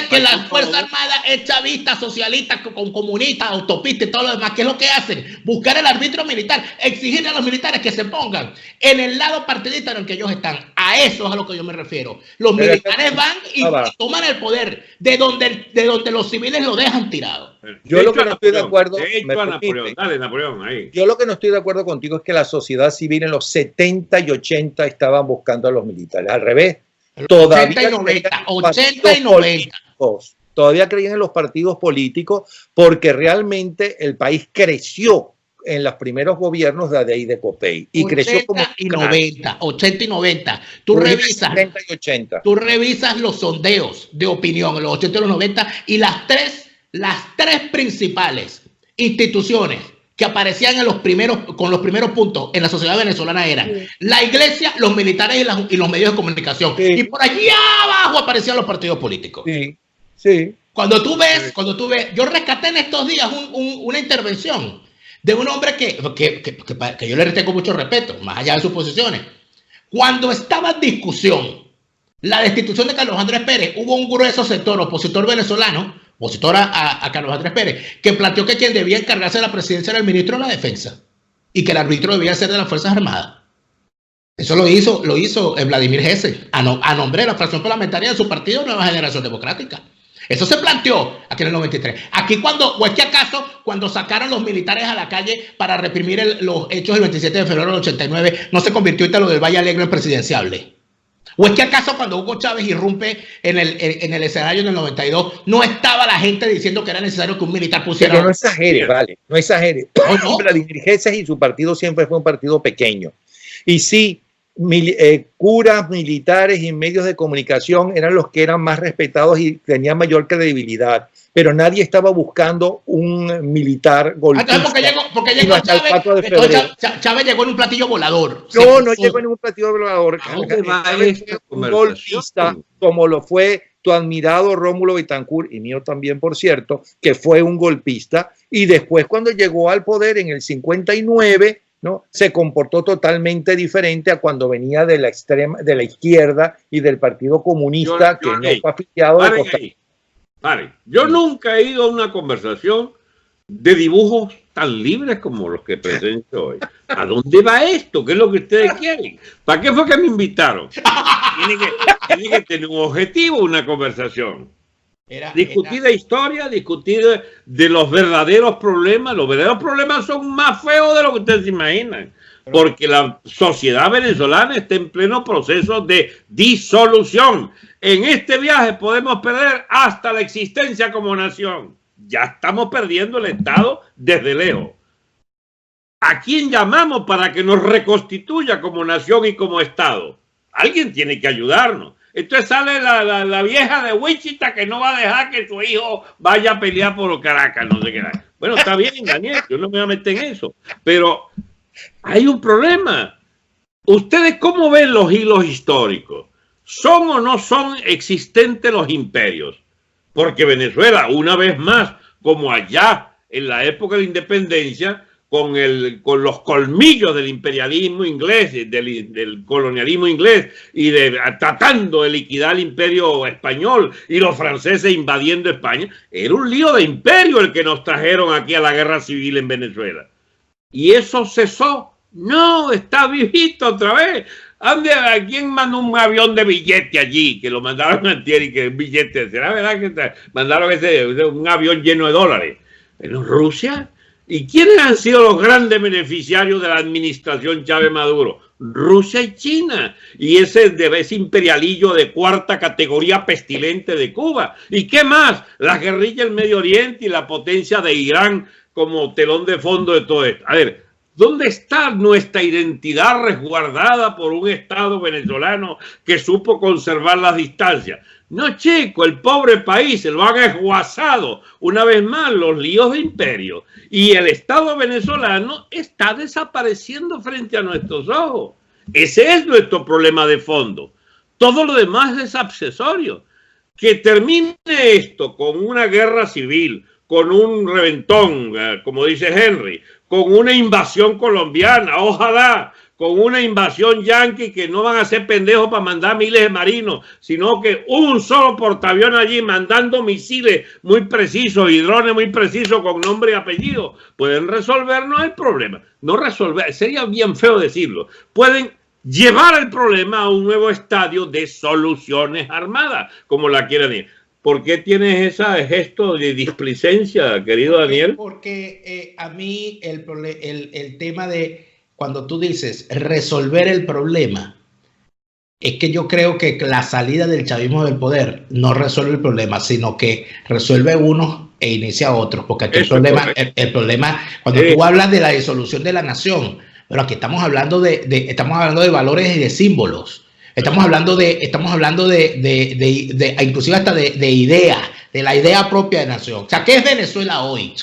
que la Fuerza Armada es chavista, socialista, con comunista, autopista y todo lo demás, ¿qué es lo que hacen? Buscar el arbitrio militar, exigirle a los militares que se pongan en el lado partidista en el que ellos están. A eso es a lo que yo me refiero. Los militares van y toman el poder de donde los civiles lo dejan tirado. Yo lo que no estoy de acuerdo, yo lo que no estoy de acuerdo contigo es que la sociedad civil en los 70 y 80 estaban buscando a los militares. Al revés. Todavía 80 y 90. Todavía creían en los partidos políticos porque realmente el país creció en los primeros gobiernos de ahí de Copey y creció como 80 y 90. Tú revisas los sondeos de opinión en los 80 y los 90 y las tres principales instituciones que aparecían con los primeros puntos en la sociedad venezolana eran la iglesia, los militares y los medios de comunicación. Sí. Y por allá abajo aparecían los partidos políticos. Sí, sí. Cuando tú ves, yo rescaté en estos días una intervención de un hombre que yo le tengo mucho respeto, más allá de sus posiciones. Cuando estaba en discusión la destitución de Carlos Andrés Pérez, hubo un grueso sector opositor venezolano, opositor a Carlos Andrés Pérez, que planteó que quien debía encargarse de la presidencia era el ministro de la Defensa y que el árbitro debía ser de las Fuerzas Armadas. Eso lo hizo Vladimir Gesell a nombre de la fracción parlamentaria de su partido Nueva Generación Democrática. Eso se planteó aquí en el 93. Aquí cuando sacaron los militares a la calle para reprimir los hechos del 27 de febrero del 89, no se convirtió lo del Valle Alegre en presidenciable. ¿O es que acaso cuando Hugo Chávez irrumpe en el escenario en el 92, no estaba la gente diciendo que era necesario que un militar pusiera... Pero no exagere, vale, no exagere. ¿No? Vladimir Gesell y su partido siempre fue un partido pequeño. Y sí, curas, militares y medios de comunicación eran los que eran más respetados y tenían mayor credibilidad. Pero nadie estaba buscando un militar golpista. Porque llegó Chávez llegó en un platillo volador. No llegó en un platillo volador. Un golpista como lo fue tu admirado Rómulo Betancourt, y mío también, por cierto, que fue un golpista, y después cuando llegó al poder en el 59, ¿no?, se comportó totalmente diferente a cuando venía de la extrema, de la izquierda y del Partido Comunista, que no fue afiliado de Costa Rica. Vale, yo nunca he ido a una conversación de dibujos tan libres como los que presento hoy. ¿A dónde va esto? ¿Qué es lo que ustedes quieren? ¿Para qué fue que me invitaron? Tiene que tener un objetivo, una conversación. Discutir de historia, discutir de los verdaderos problemas. Los verdaderos problemas son más feos de lo que ustedes se imaginan. Porque la sociedad venezolana está en pleno proceso de disolución. En este viaje podemos perder hasta la existencia como nación. Ya estamos perdiendo el Estado desde lejos. ¿A quién llamamos para que nos reconstituya como nación y como Estado? Alguien tiene que ayudarnos. Entonces sale la vieja de Wichita que no va a dejar que su hijo vaya a pelear por Caracas, no sé qué. Bueno, está bien, Daniel, yo no me voy a meter en eso. Pero hay un problema. ¿Ustedes cómo ven los hilos históricos? ¿Son o no son existentes los imperios? Porque Venezuela, una vez más, como allá en la época de la independencia, con los colmillos del imperialismo inglés, del colonialismo inglés, y tratando de liquidar el imperio español y los franceses invadiendo España, era un lío de imperio el que nos trajeron aquí a la guerra civil en Venezuela. ¿Y eso cesó? No, está vivito otra vez. ¿Quién mandó un avión de billete allí? Que lo mandaron antier y que el billete, ¿será verdad que mandaron un avión lleno de dólares? ¿En Rusia? ¿Y quiénes han sido los grandes beneficiarios de la administración Chávez Maduro? Rusia y China. Y ese imperialillo de cuarta categoría pestilente de Cuba. ¿Y qué más? La guerrilla del Medio Oriente y la potencia de Irán como telón de fondo de todo esto. A ver, ¿dónde está nuestra identidad resguardada por un Estado venezolano que supo conservar las distancias? No, chico, el pobre país se lo han esguazado una vez más los líos de imperio. Y el Estado venezolano está desapareciendo frente a nuestros ojos. Ese es nuestro problema de fondo. Todo lo demás es accesorio. Que termine esto con una guerra civil, con un reventón, como dice Henry, con una invasión colombiana, ojalá, con una invasión yanqui, que no van a ser pendejos para mandar miles de marinos, sino que un solo portaavión allí mandando misiles muy precisos y drones muy precisos con nombre y apellido, pueden resolvernos el problema. No resolver, sería bien feo decirlo, pueden llevar el problema a un nuevo estadio de soluciones armadas, como la quieran ir. ¿Por qué tienes ese gesto de displicencia, querido Daniel? Porque a mí el tema de cuando tú dices resolver el problema, es que yo creo que la salida del chavismo del poder no resuelve el problema, sino que resuelve unos e inicia otros. Porque aquí el problema, cuando tú hablas de la disolución de la nación, pero aquí estamos hablando estamos hablando de valores y de símbolos. Estamos hablando inclusive hasta de ideas, de la idea propia de nación. O sea, ¿qué es Venezuela hoy?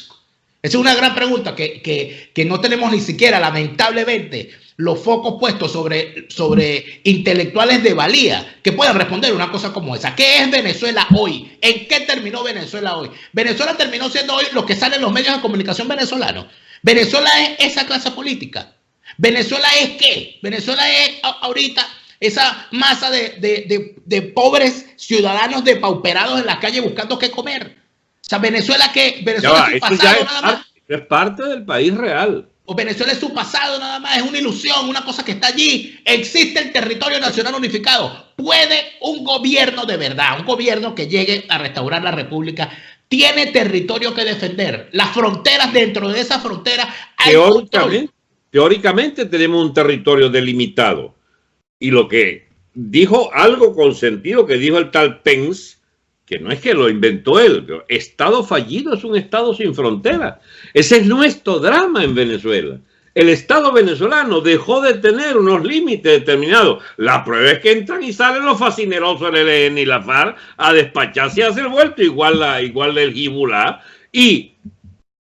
Esa es una gran pregunta que no tenemos ni siquiera, lamentablemente, los focos puestos sobre intelectuales de valía que puedan responder una cosa como esa. ¿Qué es Venezuela hoy? ¿En qué terminó Venezuela hoy? Venezuela terminó siendo hoy lo que sale en los medios de comunicación venezolanos. Venezuela es esa clase política. ¿Venezuela es qué? Venezuela es ahorita esa masa de pobres ciudadanos depauperados en la calle buscando qué comer. O sea, ¿Venezuela qué? ¿Venezuela es su pasado nada más? Es parte del país real. ¿O Venezuela es su pasado nada más? Es una ilusión, una cosa que está allí. Existe el territorio nacional unificado. ¿Puede un gobierno de verdad, un gobierno que llegue a restaurar la república, tiene territorio que defender? Las fronteras, dentro de esa frontera hay teóricamente tenemos un territorio delimitado. Y lo que dijo algo con sentido que dijo el tal Pence, que no es que lo inventó él, pero Estado fallido es un Estado sin fronteras. Ese es nuestro drama en Venezuela. El Estado venezolano dejó de tener unos límites determinados. La prueba es que entran y salen los fascinerosos del ELN y la FARC a despacharse y a hacer vuelto, igual del Hezbollah. Y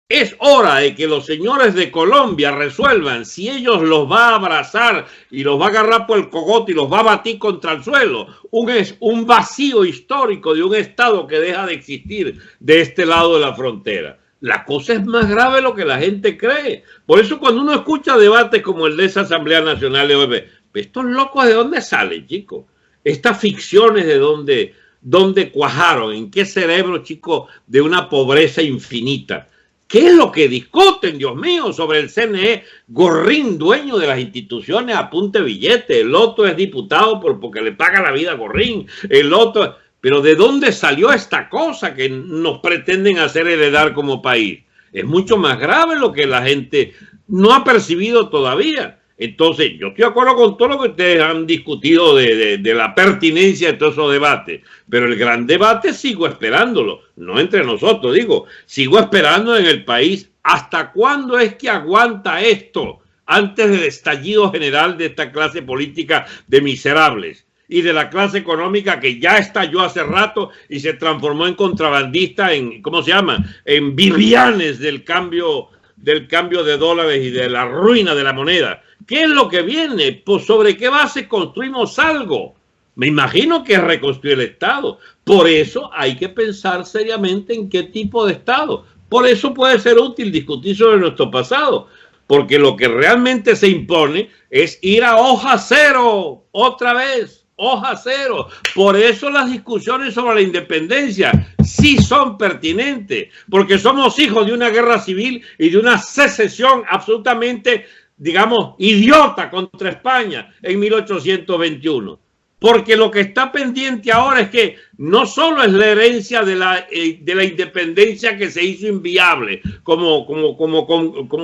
Es hora de que los señores de Colombia resuelvan si ellos los va a abrazar y los va a agarrar por el cogote y los va a batir contra el suelo. Un vacío histórico de un Estado que deja de existir de este lado de la frontera. La cosa es más grave de lo que la gente cree. Por eso cuando uno escucha debates como el de esa Asamblea Nacional de hoy, estos locos de dónde salen, chicos. Estas ficciones de dónde cuajaron, en qué cerebro, chicos, de una pobreza infinita. ¿Qué es lo que discuten, Dios mío, sobre el CNE? Gorrín, dueño de las instituciones, apunte billete. El otro es diputado porque le paga la vida a Gorrín. El otro... Pero ¿de dónde salió esta cosa que nos pretenden hacer heredar como país? Es mucho más grave lo que la gente no ha percibido todavía. Entonces, yo estoy de acuerdo con todo lo que ustedes han discutido de la pertinencia de todos esos debates, pero el gran debate sigo esperándolo, no entre nosotros, digo, sigo esperando en el país. ¿Hasta cuándo es que aguanta esto antes del estallido general de esta clase política de miserables y de la clase económica que ya estalló hace rato y se transformó en contrabandista, en, ¿cómo se llama?, en Vivianes del cambio de dólares y de la ruina de la moneda? ¿Qué es lo que viene? Pues ¿sobre qué base construimos algo? Me imagino que reconstruir el Estado. Por eso hay que pensar seriamente en qué tipo de Estado. Por eso puede ser útil discutir sobre nuestro pasado, porque lo que realmente se impone es ir a hoja cero, otra vez, hoja cero. Por eso las discusiones sobre la independencia sí son pertinentes, porque somos hijos de una guerra civil y de una secesión absolutamente, digamos, idiota contra España en 1821. Porque lo que está pendiente ahora es que no solo es la herencia de la independencia que se hizo inviable, como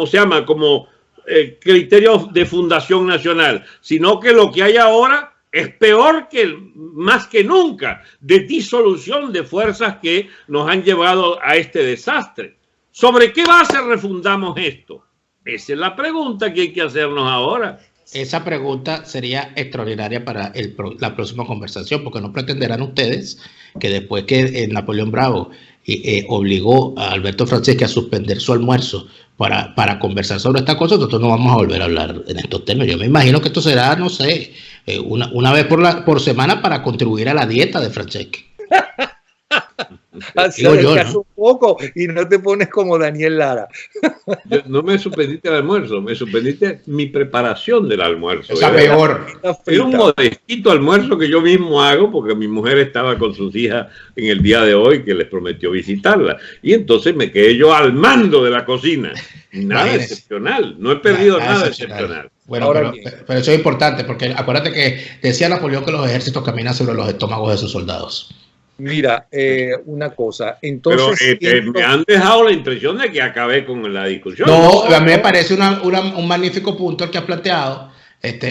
se llama, como criterio de fundación nacional, sino que lo que hay ahora es peor más que nunca, de disolución de fuerzas que nos han llevado a este desastre. ¿Sobre qué base refundamos esto? Esa es la pregunta que hay que hacernos ahora. Esa pregunta sería extraordinaria para la próxima conversación, porque no pretenderán ustedes que después que Napoleón Bravo obligó a Alberto Franceschi a suspender su almuerzo para conversar sobre esta cosa, nosotros no vamos a volver a hablar en estos términos. Yo me imagino que esto será, no sé, una vez por semana para contribuir a la dieta de Franceschi. Acercas un poco y no te pones como Daniel Lara. No me suspendiste el almuerzo, me suspendiste mi preparación del almuerzo. Esa peor. Era un modestito almuerzo que yo mismo hago porque mi mujer estaba con sus hijas en el día de hoy que les prometió visitarla. Y entonces me quedé yo al mando de la cocina. Nada excepcional, no he perdido nada excepcional. Bueno, pero eso es importante porque acuérdate que decía Napoleón que los ejércitos caminan sobre los estómagos de sus soldados. Mira, una cosa, entonces... Pero me han dejado la impresión de que acabé con la discusión. No, a mí me parece un magnífico punto el que ha planteado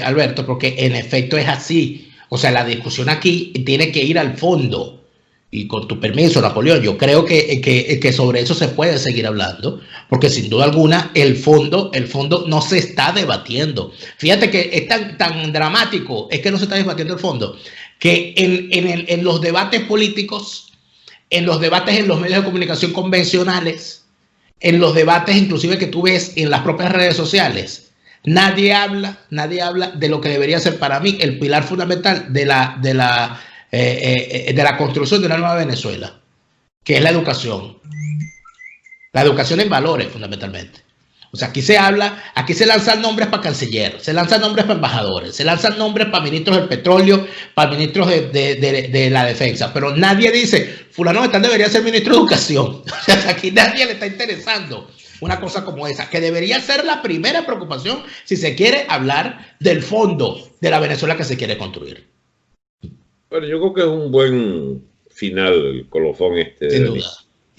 Alberto, porque en efecto es así. O sea, la discusión aquí tiene que ir al fondo. Y con tu permiso, Napoleón, yo creo que sobre eso se puede seguir hablando, porque sin duda alguna el fondo no se está debatiendo. Fíjate que es tan dramático, es que no se está debatiendo el fondo, que en los debates políticos, en los debates en los medios de comunicación convencionales, en los debates inclusive que tú ves en las propias redes sociales, nadie habla de lo que debería ser para mí el pilar fundamental de la construcción de una nueva Venezuela, que es la educación. La educación en valores, fundamentalmente. O sea, aquí se lanzan nombres para canciller, se lanzan nombres para embajadores, se lanzan nombres para ministros del petróleo, para ministros de la defensa, pero nadie dice, fulano de tal debería ser ministro de educación. O sea, aquí nadie le está interesando una cosa como esa, que debería ser la primera preocupación si se quiere hablar del fondo de la Venezuela que se quiere construir. Bueno, yo creo que es un buen final el colofón Sin duda.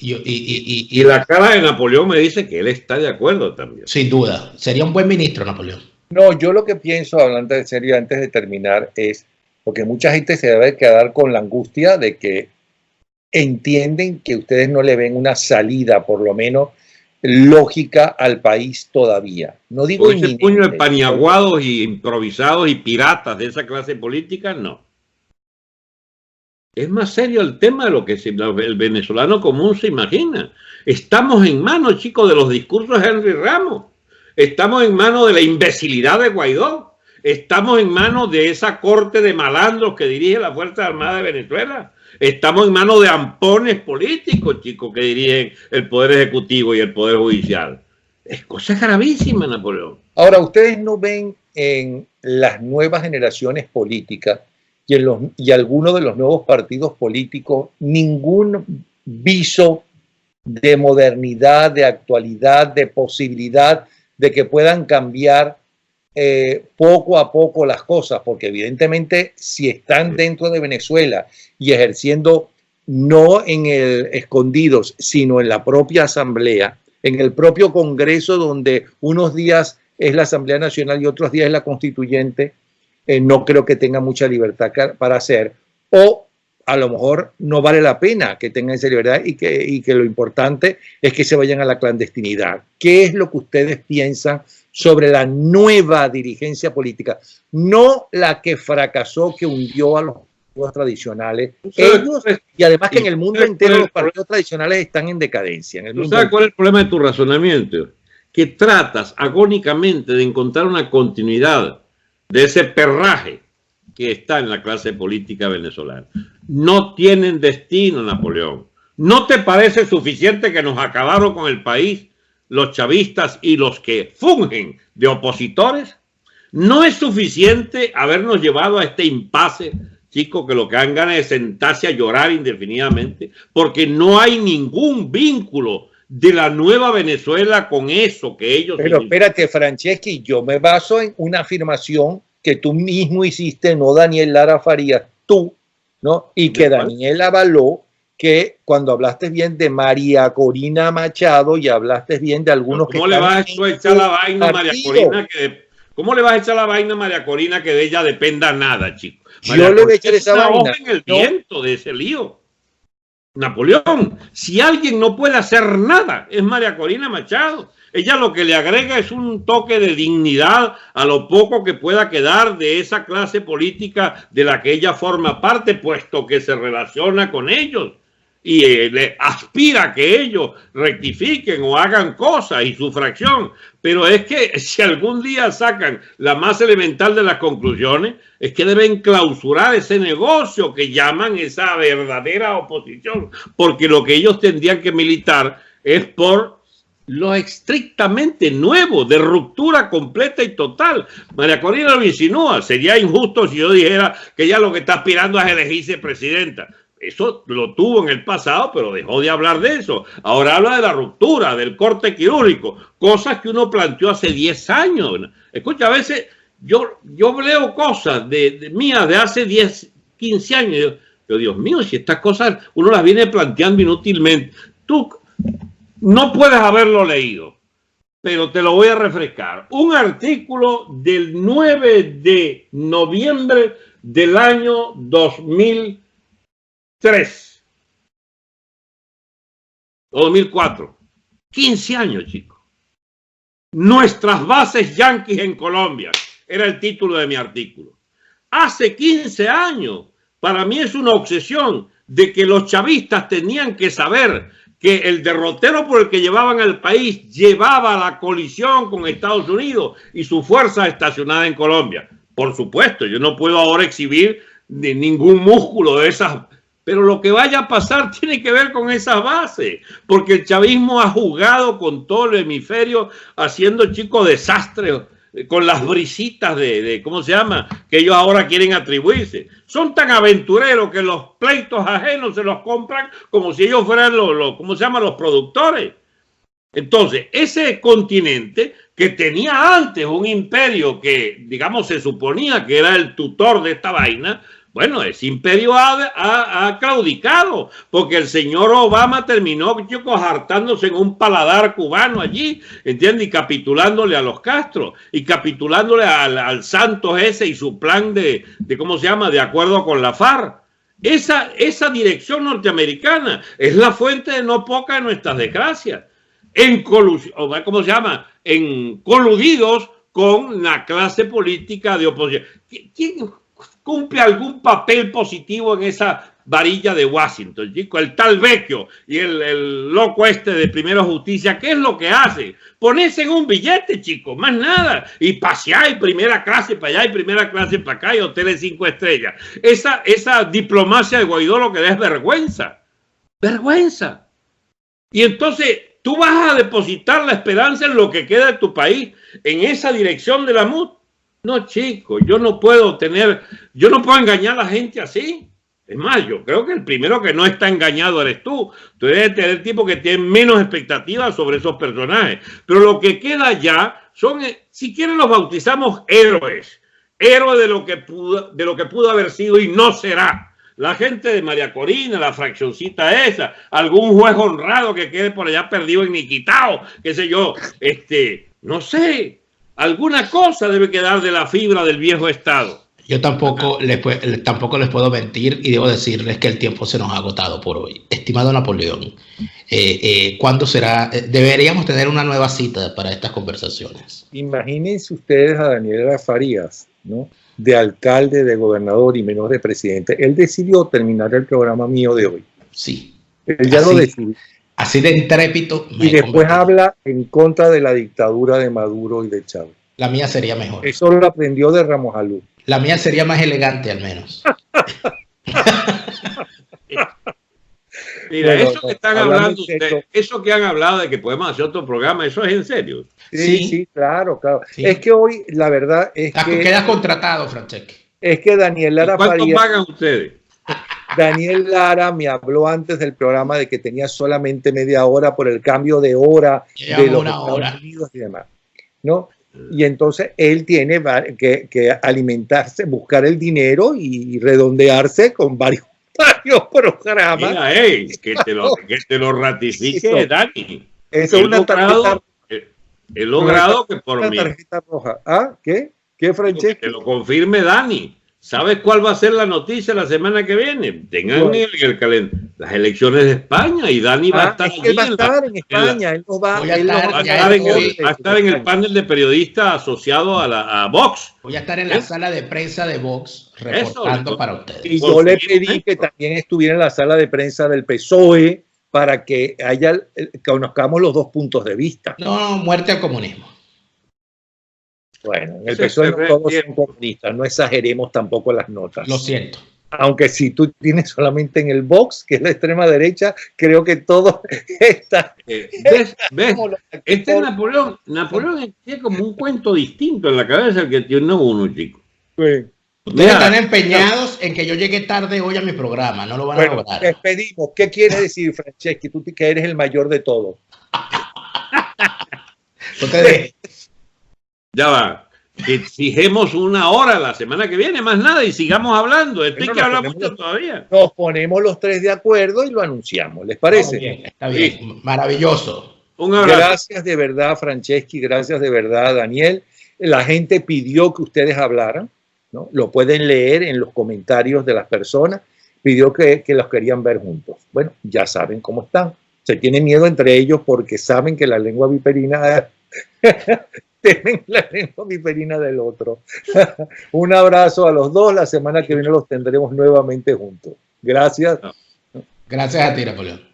Y la cara de Napoleón me dice que él está de acuerdo también. Sin duda. Sería un buen ministro, Napoleón. No, yo lo que pienso, hablando de serio, antes de terminar, es porque mucha gente se debe quedar con la angustia de que entienden que ustedes no le ven una salida, por lo menos lógica, al país todavía. No digo con ese puño de paniaguados y improvisados y piratas de esa clase política, no. Es más serio el tema de lo que el venezolano común se imagina. Estamos en manos, chicos, de los discursos de Henry Ramos. Estamos en manos de la imbecilidad de Guaidó. Estamos en manos de esa corte de malandros que dirige la Fuerza Armada de Venezuela. Estamos en manos de ampones políticos, chicos, que dirigen el Poder Ejecutivo y el Poder Judicial. Es cosa gravísima, Napoleón. Ahora, ¿ustedes no ven en las nuevas generaciones políticas y algunos de los nuevos partidos políticos ningún viso de modernidad, de actualidad, de posibilidad de que puedan cambiar poco a poco las cosas? Porque evidentemente si están dentro de Venezuela y ejerciendo no en el escondidos, sino en la propia asamblea, en el propio Congreso, donde unos días es la Asamblea Nacional y otros días es la Constituyente, no creo que tenga mucha libertad para hacer, o a lo mejor no vale la pena que tengan esa libertad y que lo importante es que se vayan a la clandestinidad. ¿Qué es lo que ustedes piensan sobre la nueva dirigencia política? No la que fracasó, que hundió a los partidos tradicionales. Ellos, y además que en el mundo entero los partidos tradicionales están en decadencia. ¿Tú sabes cuál es el problema de tu razonamiento? Que tratas agónicamente de encontrar una continuidad de ese perraje que está en la clase política venezolana. No tienen destino, Napoleón. ¿No te parece suficiente que nos acabaron con el país los chavistas y los que fungen de opositores? ¿No es suficiente habernos llevado a este impasse, chicos, que lo que dan ganas es sentarse a llorar indefinidamente? Porque no hay ningún vínculo de la nueva Venezuela con eso que ellos... Pero espérate, Franceschi, yo me baso en una afirmación que tú mismo hiciste, no Daniel Lara Farías, tú, ¿no? Y que Daniel avaló, que cuando hablaste bien de María Corina Machado y hablaste bien de algunos que... ¿Cómo le vas a echar la vaina a María Corina ¿Cómo le vas a echar la vaina a María Corina que de ella dependa nada, chico? Yo le voy a echar esa vaina. En el viento de ese lío. Napoleón, si alguien no puede hacer nada, es María Corina Machado. Ella lo que le agrega es un toque de dignidad a lo poco que pueda quedar de esa clase política de la que ella forma parte, puesto que se relaciona con ellos y le aspira a que ellos rectifiquen o hagan cosas y su fracción. Pero es que si algún día sacan la más elemental de las conclusiones, es que deben clausurar ese negocio que llaman esa verdadera oposición, porque lo que ellos tendrían que militar es por lo estrictamente nuevo, de ruptura completa y total. María Corina lo insinúa. Sería injusto si yo dijera que ella lo que está aspirando es elegirse presidenta. Eso lo tuvo en el pasado, pero dejó de hablar de eso. Ahora habla de la ruptura, del corte quirúrgico, cosas que uno planteó hace 10 años. Escucha, a veces yo leo cosas mías de hace 10, 15 años. Yo, Dios mío, si estas cosas uno las viene planteando inútilmente. Tú no puedes haberlo leído, pero te lo voy a refrescar. Un artículo del 9 de noviembre del año 2003 o 2004. 15 años, chicos. Nuestras bases yanquis en Colombia. Era el título de mi artículo. Hace 15 años, para mí es una obsesión de que los chavistas tenían que saber que el derrotero por el que llevaban al país llevaba la colisión con Estados Unidos y su fuerza estacionada en Colombia. Por supuesto, yo no puedo ahora exhibir de ningún músculo de esas, pero lo que vaya a pasar tiene que ver con esas bases, porque el chavismo ha jugado con todo el hemisferio haciendo, chicos, desastres con las brisitas ¿cómo se llama? Que ellos ahora quieren atribuirse. Son tan aventureros que los pleitos ajenos se los compran como si ellos fueran ¿cómo se llama? Los productores. Entonces, ese continente que tenía antes un imperio que, digamos, se suponía que era el tutor de esta vaina, bueno, ese imperio ha claudicado, porque el señor Obama terminó, chicos, hartándose en un paladar cubano allí, ¿entiendes? Y capitulándole a los Castro, y capitulándole al Santos ese y su plan de ¿cómo se llama?, de acuerdo con la FARC. Esa dirección norteamericana es la fuente de no poca de nuestras desgracias. ¿Cómo se llama? Coludidos con la clase política de oposición. ¿Quién cumple algún papel positivo en esa varilla de Washington, chico, el tal Vecchio y el loco este de Primera Justicia, ¿qué es lo que hace? Ponerse en un billete, chico, más nada, y pasear y primera clase para allá y primera clase para acá y hoteles 5 estrellas. Esa diplomacia de Guaidó lo que da es vergüenza, vergüenza. Y entonces tú vas a depositar la esperanza en lo que queda de tu país, en esa dirección de la MUD. No, chico, yo no puedo engañar a la gente así. Es más, yo creo que el primero que no está engañado eres tú. Tú debes tener tipo que tiene menos expectativas sobre esos personajes. Pero lo que queda ya son, si quieren los bautizamos héroes. Héroes de lo que pudo haber sido y no será. La gente de María Corina, la fraccioncita esa, algún juez honrado que quede por allá perdido en Niquitao, qué sé yo, no sé, alguna cosa debe quedar de la fibra del viejo Estado. Yo tampoco les puedo mentir y debo decirles que el tiempo se nos ha agotado por hoy. Estimado Napoleón, ¿cuándo será? Deberíamos tener una nueva cita para estas conversaciones. Imagínense ustedes a Daniel Farías, ¿no? De alcalde, de gobernador y menos de presidente. Él decidió terminar el programa mío de hoy. Sí. Él ya lo decidió. Así de intrépito. Y después habla en contra de la dictadura de Maduro y de Chávez. La mía sería mejor. Eso lo aprendió de Ramos Alú. La mía sería más elegante, al menos. Mira, bueno, eso que están hablando ustedes, eso que han hablado de que podemos hacer otro programa, ¿eso es en serio? Sí, claro. Sí. Es que hoy, la verdad es que... Quedas contratado, Franceschi. Es que Daniel Lara ¿Cuánto pagan ustedes? Daniel Lara me habló antes del programa de que tenía solamente media hora por el cambio de hora de los Estados Unidos y demás, ¿no? Y entonces él tiene que alimentarse, buscar el dinero y redondearse con varios programas. Mira, que te lo ratifique, eso, Dani. Eso es una tarjeta. He logrado que por mí. Tarjeta roja. ¿Ah? ¿Qué? ¿Qué, Francesco? Que lo confirme Dani. ¿Sabes cuál va a ser la noticia la semana que viene? Tengan en el calendario las elecciones de España y Dani va a estar allí. Él va a estar en España. Él no va a estar en el panel de periodistas asociado a Vox. Voy a estar en la sala de prensa de Vox reportando para ustedes. Y yo le pedí que también estuviera en la sala de prensa del PSOE para que conozcamos los dos puntos de vista. No, muerte al comunismo. Bueno, en el PSOE no todos son comunistas, no exageremos tampoco las notas. Lo siento. Aunque si tú tienes solamente en el Vox, que es la extrema derecha, creo que todo está... ¿Ves? Este Napoleón tiene como un cuento distinto en la cabeza al que tiene uno, chico. Sí. Ustedes están empeñados en que yo llegue tarde hoy a mi programa, no lo van a lograr. Despedimos. ¿Qué quiere decir, Franceschi? Tú que eres el mayor de todos. Ya va. Que fijemos una hora la semana que viene, más nada, y sigamos hablando. Esto hay que hablar mucho todavía. Nos ponemos los tres de acuerdo y lo anunciamos. ¿Les parece? Está bien. Sí. Maravilloso. Un abrazo. Gracias de verdad, Franceschi. Gracias de verdad, Daniel. La gente pidió que ustedes hablaran, ¿no? Lo pueden leer en los comentarios de las personas. Pidió que los querían ver juntos. Bueno, ya saben cómo están. Se tienen miedo entre ellos porque saben que la lengua viperina... temen la lengua viperina del otro. Un abrazo a los dos. La semana que viene los tendremos nuevamente juntos. Gracias. Gracias a ti, Napoleón.